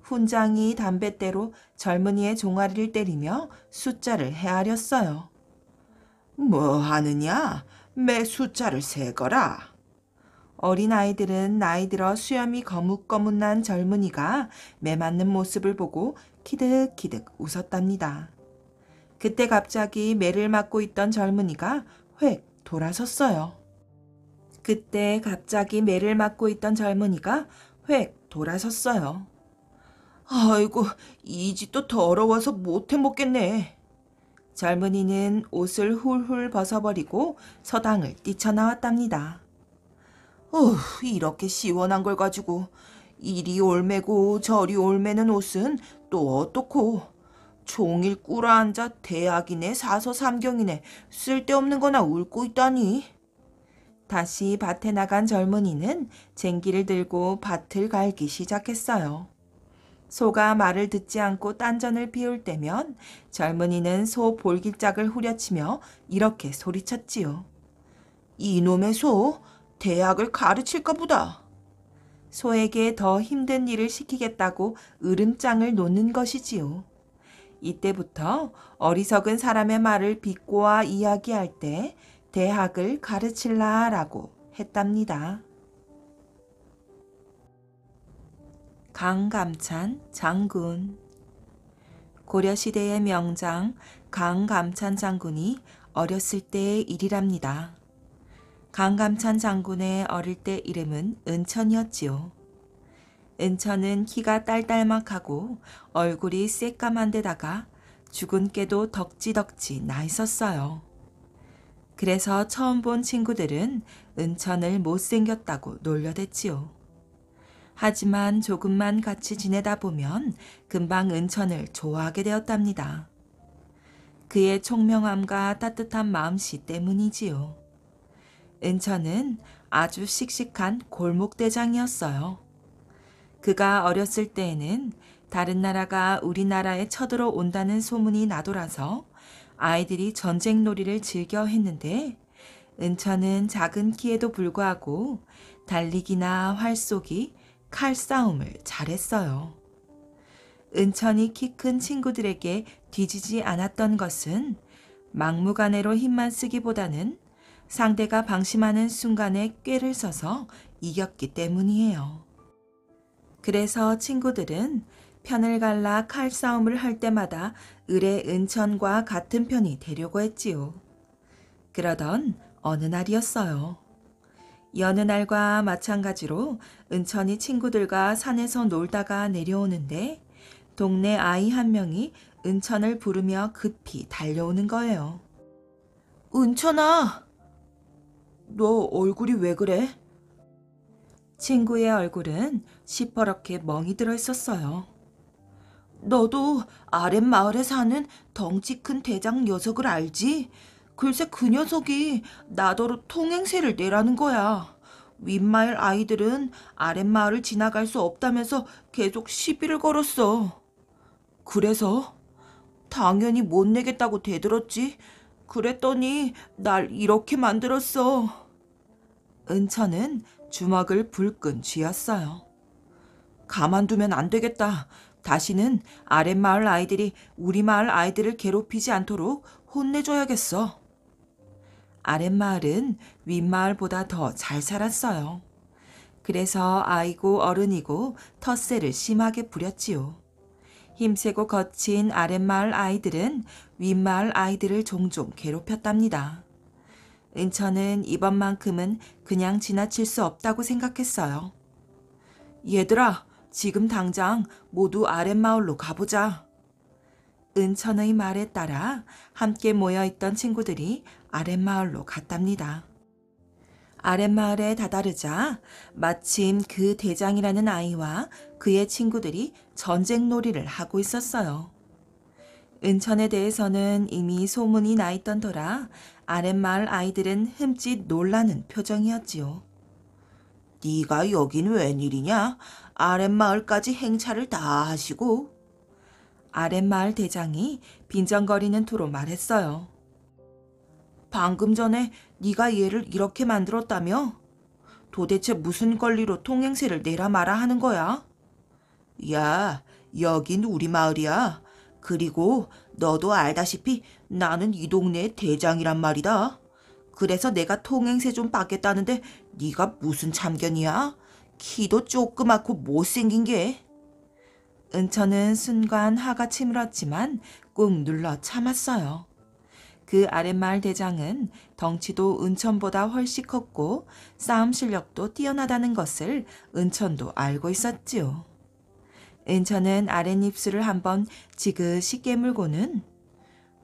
훈장이 담뱃대로 젊은이의 종아리를 때리며 숫자를 헤아렸어요. 뭐 하느냐? 매 숫자를 세거라. 어린아이들은 나이 들어 수염이 거뭇거뭇난 젊은이가 매맞는 모습을 보고 키득키득 웃었답니다. 그때 갑자기 매를 맞고 있던 젊은이가 획 돌아섰어요. 아이고, 이 집도 더러워서 못해 먹겠네. 젊은이는 옷을 훌훌 벗어버리고 서당을 뛰쳐나왔답니다. 이렇게 시원한 걸 가지고 이리 올매고 저리 올매는 옷은 또 어떻고. 종일 꿇어앉아 대학이네 사서삼경이네 쓸데없는 거나 읊고 있다니. 다시 밭에 나간 젊은이는 쟁기를 들고 밭을 갈기 시작했어요. 소가 말을 듣지 않고 딴전을 피울 때면 젊은이는 소 볼기짝을 후려치며 이렇게 소리쳤지요. 이놈의 소, 대학을 가르칠까 보다. 소에게 더 힘든 일을 시키겠다고 으름장을 놓는 것이지요. 이때부터 어리석은 사람의 말을 비꼬아 이야기할 때 대학을 가르칠라라고 했답니다. 강감찬 장군. 고려시대의 명장 강감찬 장군이 어렸을 때의 일이랍니다. 강감찬 장군의 어릴 때 이름은 은천이었지요. 은천은 키가 딸딸막하고 얼굴이 새까만 데다가 죽은 깨도 덕지덕지 나 있었어요. 그래서 처음 본 친구들은 은천을 못생겼다고 놀려댔지요. 하지만 조금만 같이 지내다 보면 금방 은천을 좋아하게 되었답니다. 그의 총명함과 따뜻한 마음씨 때문이지요. 은천은 아주 씩씩한 골목대장이었어요. 그가 어렸을 때에는 다른 나라가 우리나라에 쳐들어온다는 소문이 나돌아서 아이들이 전쟁놀이를 즐겨 했는데 은천은 작은 키에도 불구하고 달리기나 활쏘기, 칼싸움을 잘했어요. 은천이 키 큰 친구들에게 뒤지지 않았던 것은 막무가내로 힘만 쓰기보다는 상대가 방심하는 순간에 꾀를 써서 이겼기 때문이에요. 그래서 친구들은 편을 갈라 칼싸움을 할 때마다 을의 은천과 같은 편이 되려고 했지요. 그러던 어느 날이었어요. 여느 날과 마찬가지로 은천이 친구들과 산에서 놀다가 내려오는데 동네 아이 한 명이 은천을 부르며 급히 달려오는 거예요. 은천아, 너 얼굴이 왜 그래? 친구의 얼굴은 시퍼렇게 멍이 들어 있었어요. 너도 아랫마을에 사는 덩치 큰 대장 녀석을 알지? 글쎄 그 녀석이 나더러 통행세를 내라는 거야. 윗마을 아이들은 아랫마을을 지나갈 수 없다면서 계속 시비를 걸었어. 그래서? 당연히 못 내겠다고 대들었지. 그랬더니 날 이렇게 만들었어. 은천은 주먹을 불끈 쥐었어요. 가만두면 안 되겠다. 다시는 아랫마을 아이들이 우리 마을 아이들을 괴롭히지 않도록 혼내줘야겠어. 아랫마을은 윗마을보다 더 잘 살았어요. 그래서 아이고 어른이고 텃세를 심하게 부렸지요. 힘세고 거친 아랫마을 아이들은 윗마을 아이들을 종종 괴롭혔답니다. 은천은 이번만큼은 그냥 지나칠 수 없다고 생각했어요. 얘들아, 지금 당장 모두 아랫마을로 가보자. 은천의 말에 따라 함께 모여있던 친구들이 아랫마을로 갔답니다. 아랫마을에 다다르자 마침 그 대장이라는 아이와 그의 친구들이 전쟁놀이를 하고 있었어요. 은천에 대해서는 이미 소문이 나 있던 터라 아랫마을 아이들은 흠칫 놀라는 표정이었지요. 네가 여긴 웬일이냐? 아랫마을까지 행차를 다 하시고. 아랫마을 대장이 빈정거리는 투로 말했어요. 방금 전에 네가 얘를 이렇게 만들었다며? 도대체 무슨 권리로 통행세를 내라 마라 하는 거야? 야, 여긴 우리 마을이야. 그리고 너도 알다시피 나는 이 동네의 대장이란 말이다. 그래서 내가 통행세 좀 받겠다는데 네가 무슨 참견이야? 키도 조그맣고 못생긴 게. 은천은 순간 화가 치밀었지만 꾹 눌러 참았어요. 그 아랫마을 대장은 덩치도 은천보다 훨씬 컸고 싸움 실력도 뛰어나다는 것을 은천도 알고 있었지요. 은천은 아랫입술을 한번 지그시 깨물고는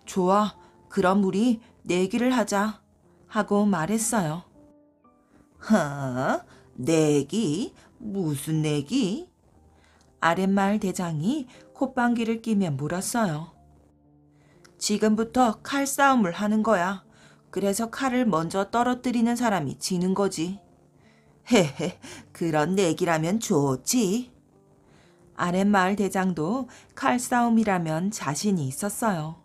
좋아, 그럼 우리 내기를 하자 하고 말했어요. 내기? 무슨 내기? 아랫마을 대장이 콧방귀를 끼며 물었어요. 지금부터 칼싸움을 하는 거야. 그래서 칼을 먼저 떨어뜨리는 사람이 지는 거지. 헤헤, 그런 내기라면 좋지. 아랫마을 대장도 칼싸움이라면 자신이 있었어요.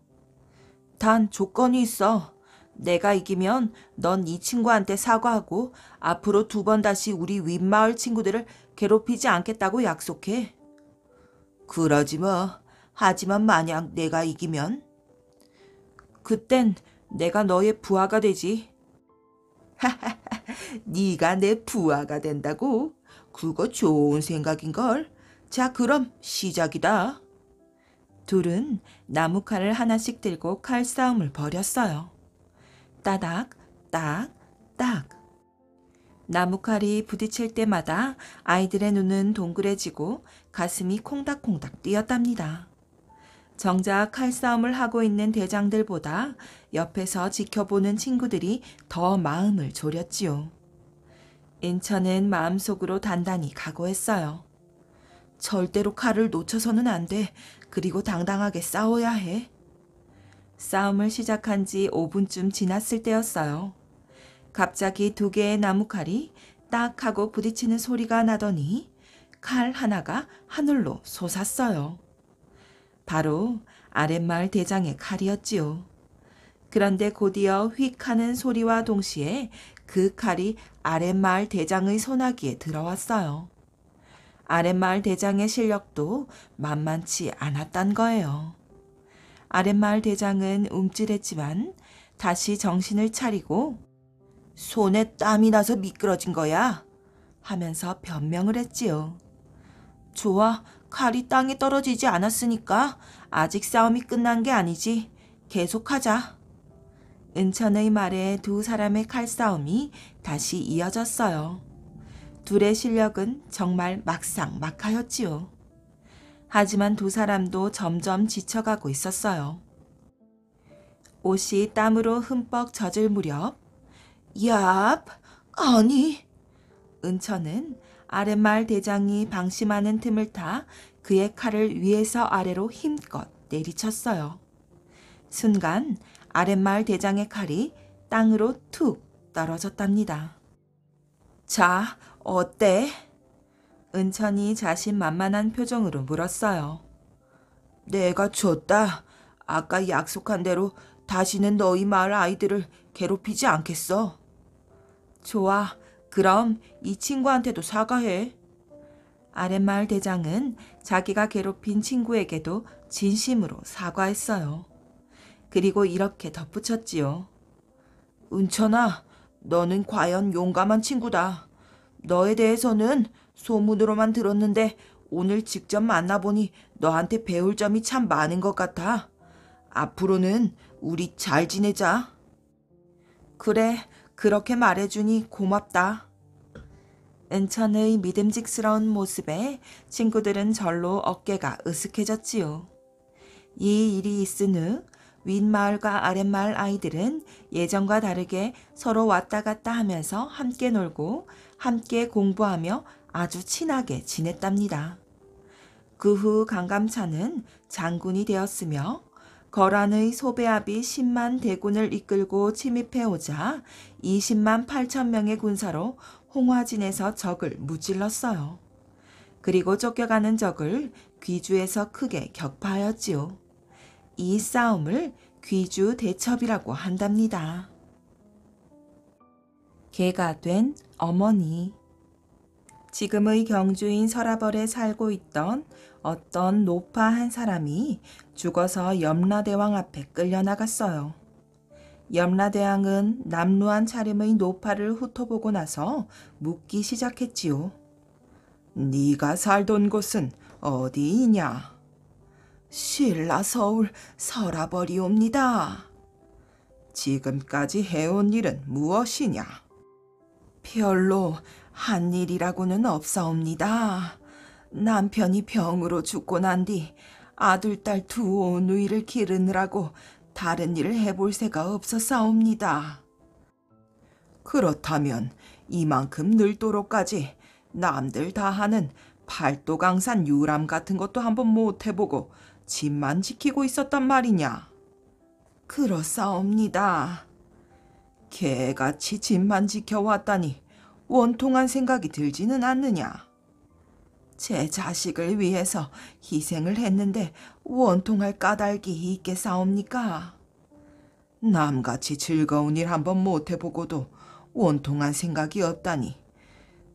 단 조건이 있어. 내가 이기면 넌 이 친구한테 사과하고 앞으로 2번 다시 우리 윗마을 친구들을 괴롭히지 않겠다고 약속해. 그러지 뭐. 하지만 만약 내가 이기면? 그땐 내가 너의 부하가 되지. 하하하, 네가 내 부하가 된다고? 그거 좋은 생각인걸. 자, 그럼 시작이다. 둘은 나무칼을 하나씩 들고 칼싸움을 벌였어요. 따닥, 딱, 딱. 나무칼이 부딪힐 때마다 아이들의 눈은 동그래지고 가슴이 콩닥콩닥 뛰었답니다. 정작 칼싸움을 하고 있는 대장들보다 옆에서 지켜보는 친구들이 더 마음을 졸였지요. 인천은 마음속으로 단단히 각오했어요. 절대로 칼을 놓쳐서는 안 돼. 그리고 당당하게 싸워야 해. 싸움을 시작한 지 5분쯤 지났을 때였어요. 갑자기 2개의 나무칼이 딱 하고 부딪히는 소리가 나더니 칼 하나가 하늘로 솟았어요. 바로 아랫마을 대장의 칼이었지요. 그런데 곧이어 휙 하는 소리와 동시에 그 칼이 아랫마을 대장의 소나기에 들어왔어요. 아랫마을 대장의 실력도 만만치 않았단 거예요. 아랫마을 대장은 움찔했지만 다시 정신을 차리고 손에 땀이 나서 미끄러진 거야 하면서 변명을 했지요. 좋아, 칼이 땅에 떨어지지 않았으니까 아직 싸움이 끝난 게 아니지. 계속하자. 은천의 말에 2 사람의 칼싸움이 다시 이어졌어요. 둘의 실력은 정말 막상막하였지요. 하지만 2 사람도 점점 지쳐가고 있었어요. 옷이 땀으로 흠뻑 젖을 무렵 얍! 아니! 은천은 아랫마을 대장이 방심하는 틈을 타 그의 칼을 위에서 아래로 힘껏 내리쳤어요. 순간 아랫마을 대장의 칼이 땅으로 툭 떨어졌답니다. 자, 어때? 은천이 자신만만한 표정으로 물었어요. 내가 졌다. 아까 약속한 대로 다시는 너희 마을 아이들을 괴롭히지 않겠어. 좋아. 그럼 이 친구한테도 사과해. 아랫마을 대장은 자기가 괴롭힌 친구에게도 진심으로 사과했어요. 그리고 이렇게 덧붙였지요. 은천아, 너는 과연 용감한 친구다. 너에 대해서는 소문으로만 들었는데 오늘 직접 만나보니 너한테 배울 점이 참 많은 것 같아. 앞으로는 우리 잘 지내자. 그래, 그렇게 말해주니 고맙다. 은천의 믿음직스러운 모습에 친구들은 절로 어깨가 으쓱해졌지요. 이 일이 있은 후 윗마을과 아랫마을 아이들은 예전과 다르게 서로 왔다 갔다 하면서 함께 놀고 함께 공부하며 아주 친하게 지냈답니다. 그 후 강감찬은 장군이 되었으며 거란의 소배합이 10만 대군을 이끌고 침입해오자 20만 8천 명의 군사로 홍화진에서 적을 무찔렀어요. 그리고 쫓겨가는 적을 귀주에서 크게 격파하였지요. 이 싸움을 귀주 대첩이라고 한답니다. 개가 된 어머니. 지금의 경주인 서라벌에 살고 있던 어떤 노파 한 사람이 죽어서 염라대왕 앞에 끌려나갔어요. 염라대왕은 남루한 차림의 노파를 훑어보고 나서 묻기 시작했지요. 네가 살던 곳은 어디이냐? 신라 서울 서라벌이옵니다. 지금까지 해온 일은 무엇이냐? 별로 한 일이라고는 없사옵니다. 남편이 병으로 죽고 난 뒤 아들, 딸 2 오누이를 기르느라고 다른 일을 해볼 새가 없었사옵니다. 그렇다면 이만큼 늙도록까지 남들 다 하는 팔도강산 유람 같은 것도 한번 못 해보고 집만 지키고 있었단 말이냐? 그렇사옵니다. 개같이 집만 지켜왔다니 원통한 생각이 들지는 않느냐. 제 자식을 위해서 희생을 했는데 원통할 까닭이 있겠사옵니까? 남같이 즐거운 일 한번 못해보고도 원통한 생각이 없다니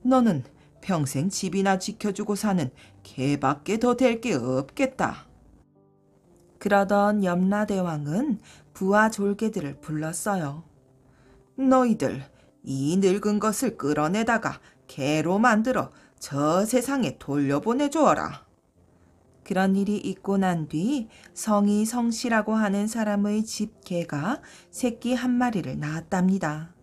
너는 평생 집이나 지켜주고 사는 개밖에 더 될 게 없겠다. 그러던 염라대왕은 부하 졸개들을 불렀어요. 너희들 이 늙은 것을 끌어내다가 개로 만들어 저 세상에 돌려보내주어라. 그런 일이 있고 난 뒤 성이 성씨라고 하는 사람의 집 개가 새끼 한 마리를 낳았답니다.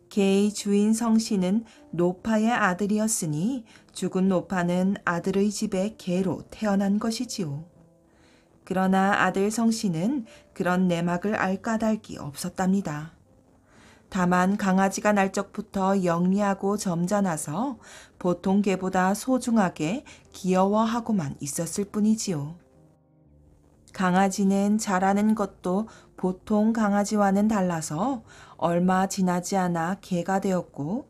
개의 주인 성씨는 노파의 아들이었으니 죽은 노파는 아들의 집에 개로 태어난 것이지요. 그러나 아들 성씨는 그런 내막을 알 까닭이 없었답니다. 다만 강아지가 날 적부터 영리하고 점잖아서 보통 개보다 소중하게 귀여워하고만 있었을 뿐이지요. 강아지는 자라는 것도 보통 강아지와는 달라서 얼마 지나지 않아 개가 되었고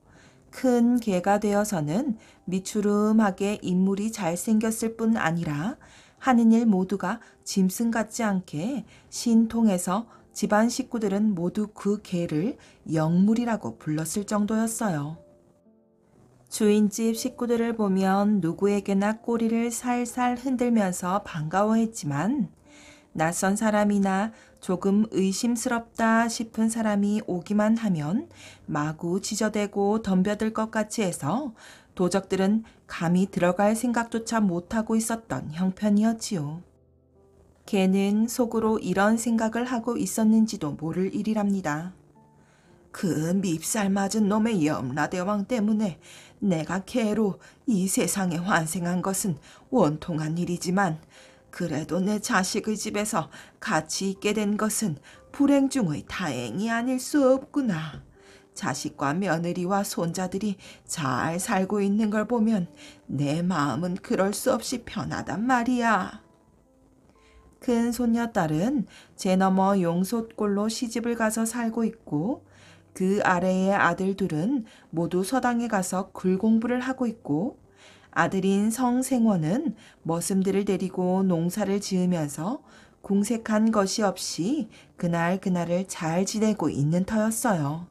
큰 개가 되어서는 미추름하게 인물이 잘생겼을 뿐 아니라 하는 일 모두가 짐승 같지 않게 신통해서 집안 식구들은 모두 그 개를 영물이라고 불렀을 정도였어요. 주인집 식구들을 보면 누구에게나 꼬리를 살살 흔들면서 반가워했지만 낯선 사람이나 조금 의심스럽다 싶은 사람이 오기만 하면 마구 지저대고 덤벼들 것 같이 해서 도적들은 감히 들어갈 생각조차 못하고 있었던 형편이었지요. 개는 속으로 이런 생각을 하고 있었는지도 모를 일이랍니다. 그 밉살 맞은 놈의 염라대왕 때문에 내가 개로 이 세상에 환생한 것은 원통한 일이지만 그래도 내 자식의 집에서 같이 있게 된 것은 불행 중의 다행이 아닐 수 없구나. 자식과 며느리와 손자들이 잘 살고 있는 걸 보면 내 마음은 그럴 수 없이 편하단 말이야. 큰 손녀딸은 제 너머 용솥골로 시집을 가서 살고 있고 그 아래의 아들 둘은 모두 서당에 가서 글 공부를 하고 있고 아들인 성생원은 머슴들을 데리고 농사를 지으면서 궁색한 것이 없이 그날을 잘 지내고 있는 터였어요.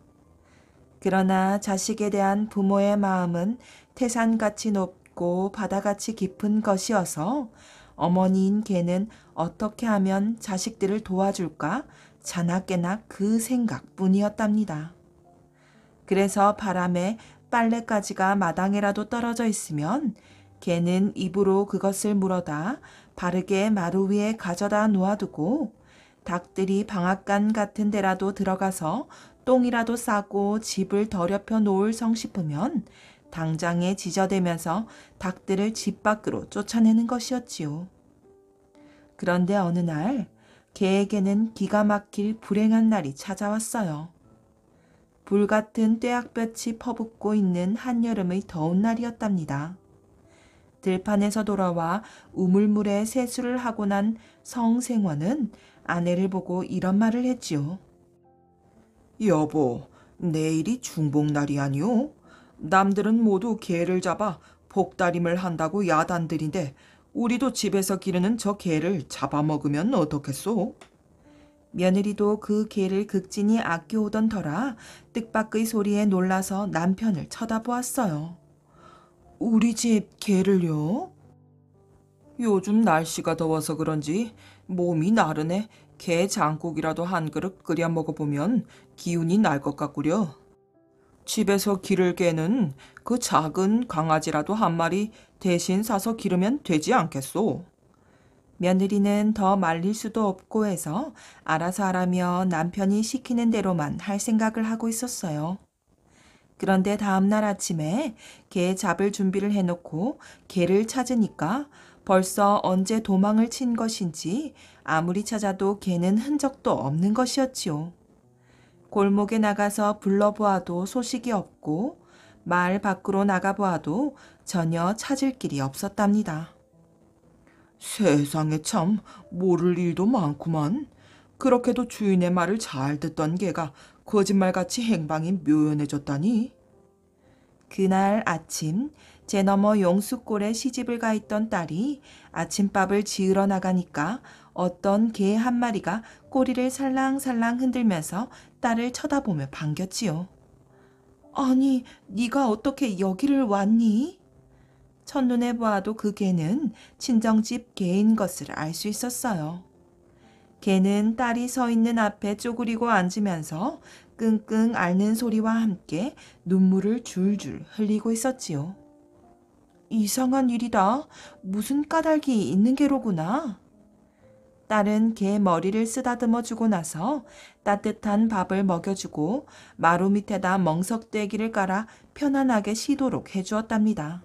그러나 자식에 대한 부모의 마음은 태산같이 높고 바다같이 깊은 것이어서 어머니인 개는 어떻게 하면 자식들을 도와줄까 자나깨나 그 생각뿐이었답니다. 그래서 바람에 빨래가지가 마당에라도 떨어져 있으면 개는 입으로 그것을 물어다 바르게 마루 위에 가져다 놓아두고 닭들이 방앗간 같은 데라도 들어가서 똥이라도 싸고 집을 더럽혀 놓을 성 싶으면 당장에 지저대면서 닭들을 집 밖으로 쫓아내는 것이었지요. 그런데 어느 날 개에게는 기가 막힐 불행한 날이 찾아왔어요. 불같은 뙤약볕이 퍼붓고 있는 한여름의 더운 날이었답니다. 들판에서 돌아와 우물물에 세수를 하고 난 성생원은 아내를 보고 이런 말을 했지요. 여보, 내일이 중복날이 아니오? 남들은 모두 개를 잡아 복다림을 한다고 야단들인데 우리도 집에서 기르는 저 개를 잡아먹으면 어떻겠소? 며느리도 그 개를 극진히 아껴오던 터라 뜻밖의 소리에 놀라서 남편을 쳐다보았어요. 우리 집 개를요? 요즘 날씨가 더워서 그런지 몸이 나른해 게 장국이라도 한 그릇 끓여 먹어보면 기운이 날 것 같구려. 집에서 기를 개는 그 작은 강아지라도 한 마리 대신 사서 기르면 되지 않겠소? 며느리는 더 말릴 수도 없고 해서 알아서 하라며 남편이 시키는 대로만 할 생각을 하고 있었어요. 그런데 다음날 아침에 개 잡을 준비를 해놓고 개를 찾으니까 벌써 언제 도망을 친 것인지 아무리 찾아도 개는 흔적도 없는 것이었지요. 골목에 나가서 불러보아도 소식이 없고 마을 밖으로 나가보아도 전혀 찾을 길이 없었답니다. 세상에 참 모를 일도 많구만. 그렇게도 주인의 말을 잘 듣던 개가 거짓말같이 행방이 묘연해졌다니. 그날 아침 제 너머 용숫골에 시집을 가 있던 딸이 아침밥을 지으러 나가니까 어떤 개 한 마리가 꼬리를 살랑살랑 흔들면서 딸을 쳐다보며 반겼지요. 아니, 네가 어떻게 여기를 왔니? 첫눈에 보아도 그 개는 친정집 개인 것을 알 수 있었어요. 개는 딸이 서 있는 앞에 쪼그리고 앉으면서 끙끙 앓는 소리와 함께 눈물을 줄줄 흘리고 있었지요. 이상한 일이다. 무슨 까닭이 있는 게로구나. 딸은 개 머리를 쓰다듬어 주고 나서 따뜻한 밥을 먹여주고 마루 밑에다 멍석대기를 깔아 편안하게 쉬도록 해주었답니다.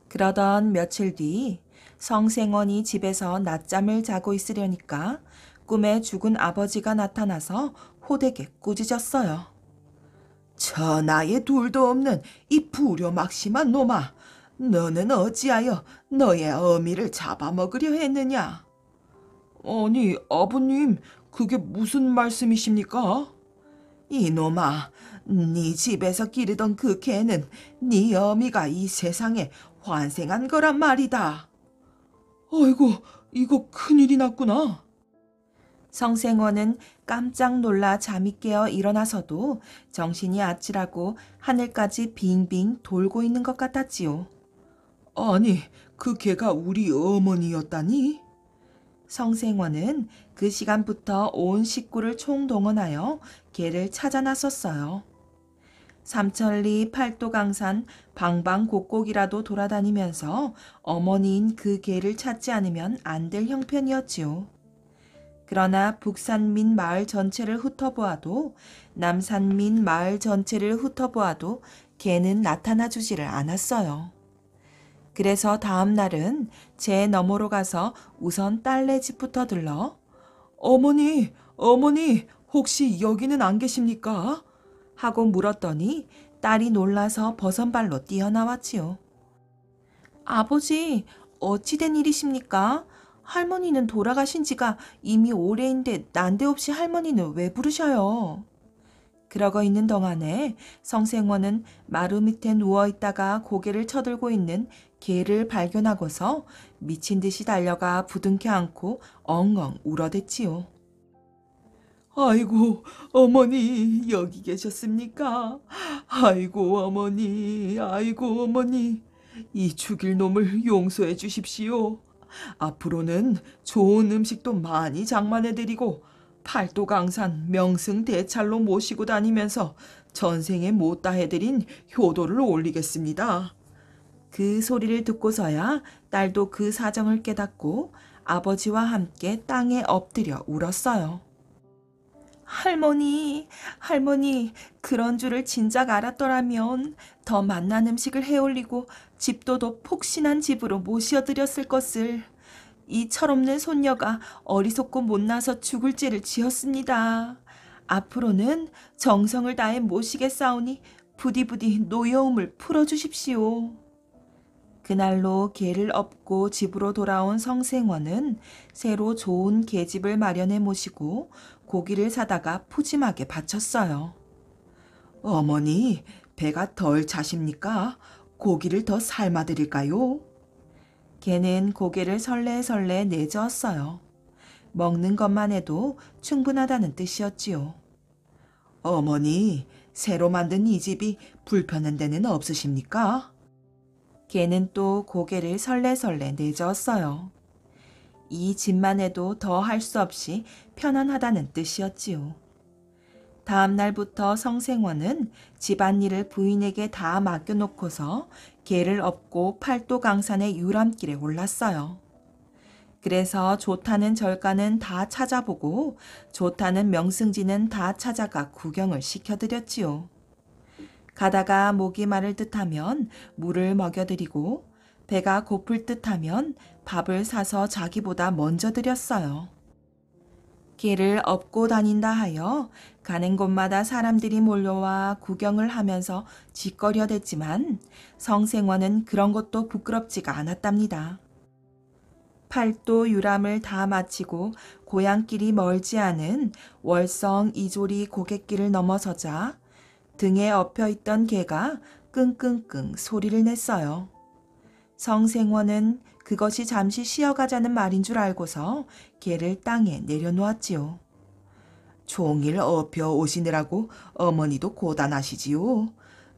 그러던 며칠 뒤 성생원이 집에서 낮잠을 자고 있으려니까 꿈에 죽은 아버지가 나타나서 호되게 꾸짖었어요. 천하에 둘도 없는 이 부려막심한 놈아, 너는 어찌하여 너의 어미를 잡아먹으려 했느냐? 아니, 아버님, 그게 무슨 말씀이십니까? 이놈아, 네 집에서 기르던 그 개는 네 어미가 이 세상에 환생한 거란 말이다. 아이고, 이거 큰일이 났구나. 성생원은 깜짝 놀라 잠이 깨어 일어나서도 정신이 아찔하고 하늘까지 빙빙 돌고 있는 것 같았지요. 아니, 그 개가 우리 어머니였다니? 성생원은 그 시간부터 온 식구를 총동원하여 개를 찾아 나섰어요. 삼천리 팔도강산 방방곡곡이라도 돌아다니면서 어머니인 그 개를 찾지 않으면 안 될 형편이었지요. 그러나 북산민 마을 전체를 훑어보아도 남산민 마을 전체를 훑어보아도 개는 나타나 주지를 않았어요. 그래서 다음 날은 제 너머로 가서 우선 딸네 집부터 들러 어머니, 어머니, 혹시 여기는 안 계십니까? 하고 물었더니 딸이 놀라서 버선발로 뛰어나왔지요. 아버지, 어찌 된 일이십니까? 할머니는 돌아가신 지가 이미 오래인데 난데없이 할머니는 왜 부르셔요? 그러고 있는 동안에 성생원은 마루 밑에 누워있다가 고개를 쳐들고 있는 개를 발견하고서 미친 듯이 달려가 부둥켜 안고 엉엉 울어댔지요. 아이고, 어머니, 여기 계셨습니까? 아이고, 어머니, 아이고, 어머니. 이 죽일 놈을 용서해 주십시오. 앞으로는 좋은 음식도 많이 장만해드리고 팔도강산 명승대찰로 모시고 다니면서 전생에 못다 해드린 효도를 올리겠습니다. 그 소리를 듣고서야 딸도 그 사정을 깨닫고 아버지와 함께 땅에 엎드려 울었어요. 할머니, 할머니, 그런 줄을 진작 알았더라면 더 맛난 음식을 해올리고 집도 더 폭신한 집으로 모셔드렸을 것을. 이 철없는 손녀가 어리석고 못나서 죽을 죄를 지었습니다. 앞으로는 정성을 다해 모시겠사오니 부디부디 노여움을 풀어주십시오. 그날로 개를 업고 집으로 돌아온 성생원은 새로 좋은 개집을 마련해 모시고 고기를 사다가 푸짐하게 바쳤어요. 어머니, 배가 덜 차십니까? 고기를 더 삶아드릴까요? 개는 고개를 설레설레 내저었어요. 먹는 것만 해도 충분하다는 뜻이었지요. 어머니, 새로 만든 이 집이 불편한 데는 없으십니까? 개는 또 고개를 설레설레 내저었어요. 이 집만 해도 더 할 수 없이 편안하다는 뜻이었지요. 다음 날부터 성생원은 집안일을 부인에게 다 맡겨놓고서 개를 업고 팔도강산의 유람길에 올랐어요. 그래서 좋다는 절간은 다 찾아보고 좋다는 명승지는 다 찾아가 구경을 시켜드렸지요. 가다가 목이 마를 듯하면 물을 먹여드리고 배가 고플 듯하면 밥을 사서 자기보다 먼저 드렸어요. 개를 업고 다닌다 하여 가는 곳마다 사람들이 몰려와 구경을 하면서 짓거려댔지만 성생원은 그런 것도 부끄럽지가 않았답니다. 팔도 유람을 다 마치고 고향길이 멀지 않은 월성 이조리 고갯길을 넘어서자 등에 엎혀있던 개가 끙끙끙 소리를 냈어요. 성생원은 그것이 잠시 쉬어가자는 말인 줄 알고서 개를 땅에 내려놓았지요. 종일 엎혀 오시느라고 어머니도 고단하시지요.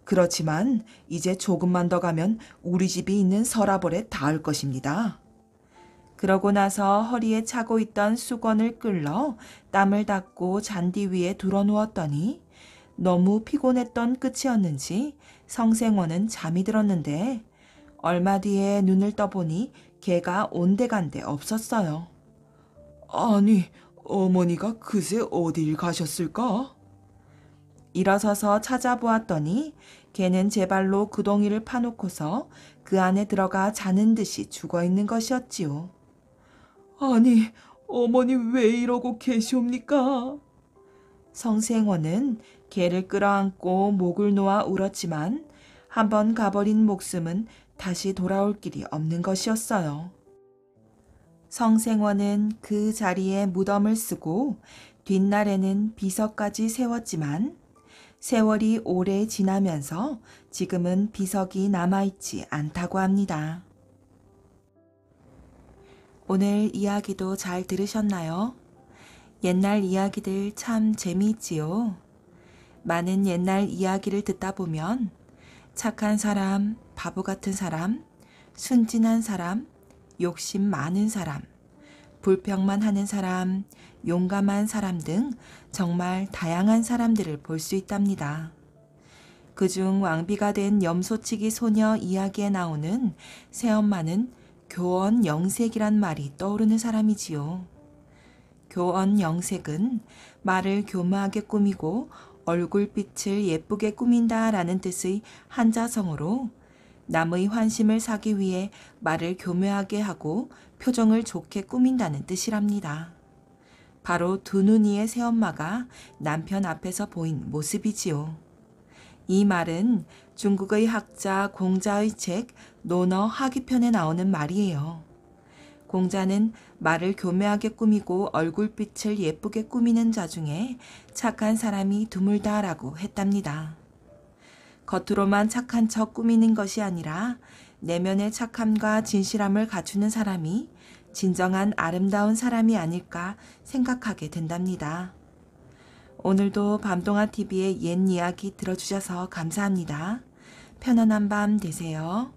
그렇지만 이제 조금만 더 가면 우리 집이 있는 서라벌에 닿을 것입니다. 그러고 나서 허리에 차고 있던 수건을 끌러 땀을 닦고 잔디 위에 둘어누웠더니 너무 피곤했던 끝이었는지 성생원은 잠이 들었는데 얼마 뒤에 눈을 떠보니 개가 온데간데 없었어요. 아니, 어머니가 그새 어딜 가셨을까? 일어서서 찾아보았더니 개는 제 발로 구덩이를 파놓고서 그 안에 들어가 자는 듯이 죽어있는 것이었지요. 아니, 어머니 왜 이러고 계시옵니까? 성생원은 개를 끌어안고 목을 놓아 울었지만 한번 가버린 목숨은 다시 돌아올 길이 없는 것이었어요. 성생원은 그 자리에 무덤을 쓰고 뒷날에는 비석까지 세웠지만 세월이 오래 지나면서 지금은 비석이 남아있지 않다고 합니다. 오늘 이야기도 잘 들으셨나요? 옛날 이야기들 참 재미있지요. 많은 옛날 이야기를 듣다 보면 착한 사람, 바보 같은 사람, 순진한 사람, 욕심 많은 사람, 불평만 하는 사람, 용감한 사람 등 정말 다양한 사람들을 볼 수 있답니다. 그중 왕비가 된 염소치기 소녀 이야기에 나오는 새엄마는 교원 영색이란 말이 떠오르는 사람이지요. 교원 영색은 말을 교묘하게 꾸미고 얼굴빛을 예쁘게 꾸민다라는 뜻의 한자성어로 남의 환심을 사기 위해 말을 교묘하게 하고 표정을 좋게 꾸민다는 뜻이랍니다. 바로 두 눈이의 새엄마가 남편 앞에서 보인 모습이지요. 이 말은 중국의 학자 공자의 책 논어 하기편에 나오는 말이에요. 공자는 말을 교묘하게 꾸미고 얼굴빛을 예쁘게 꾸미는 자 중에 착한 사람이 드물다라고 했답니다. 겉으로만 착한 척 꾸미는 것이 아니라 내면의 착함과 진실함을 갖추는 사람이 진정한 아름다운 사람이 아닐까 생각하게 된답니다. 오늘도 밤동아TV의 옛 이야기 들어주셔서 감사합니다. 편안한 밤 되세요.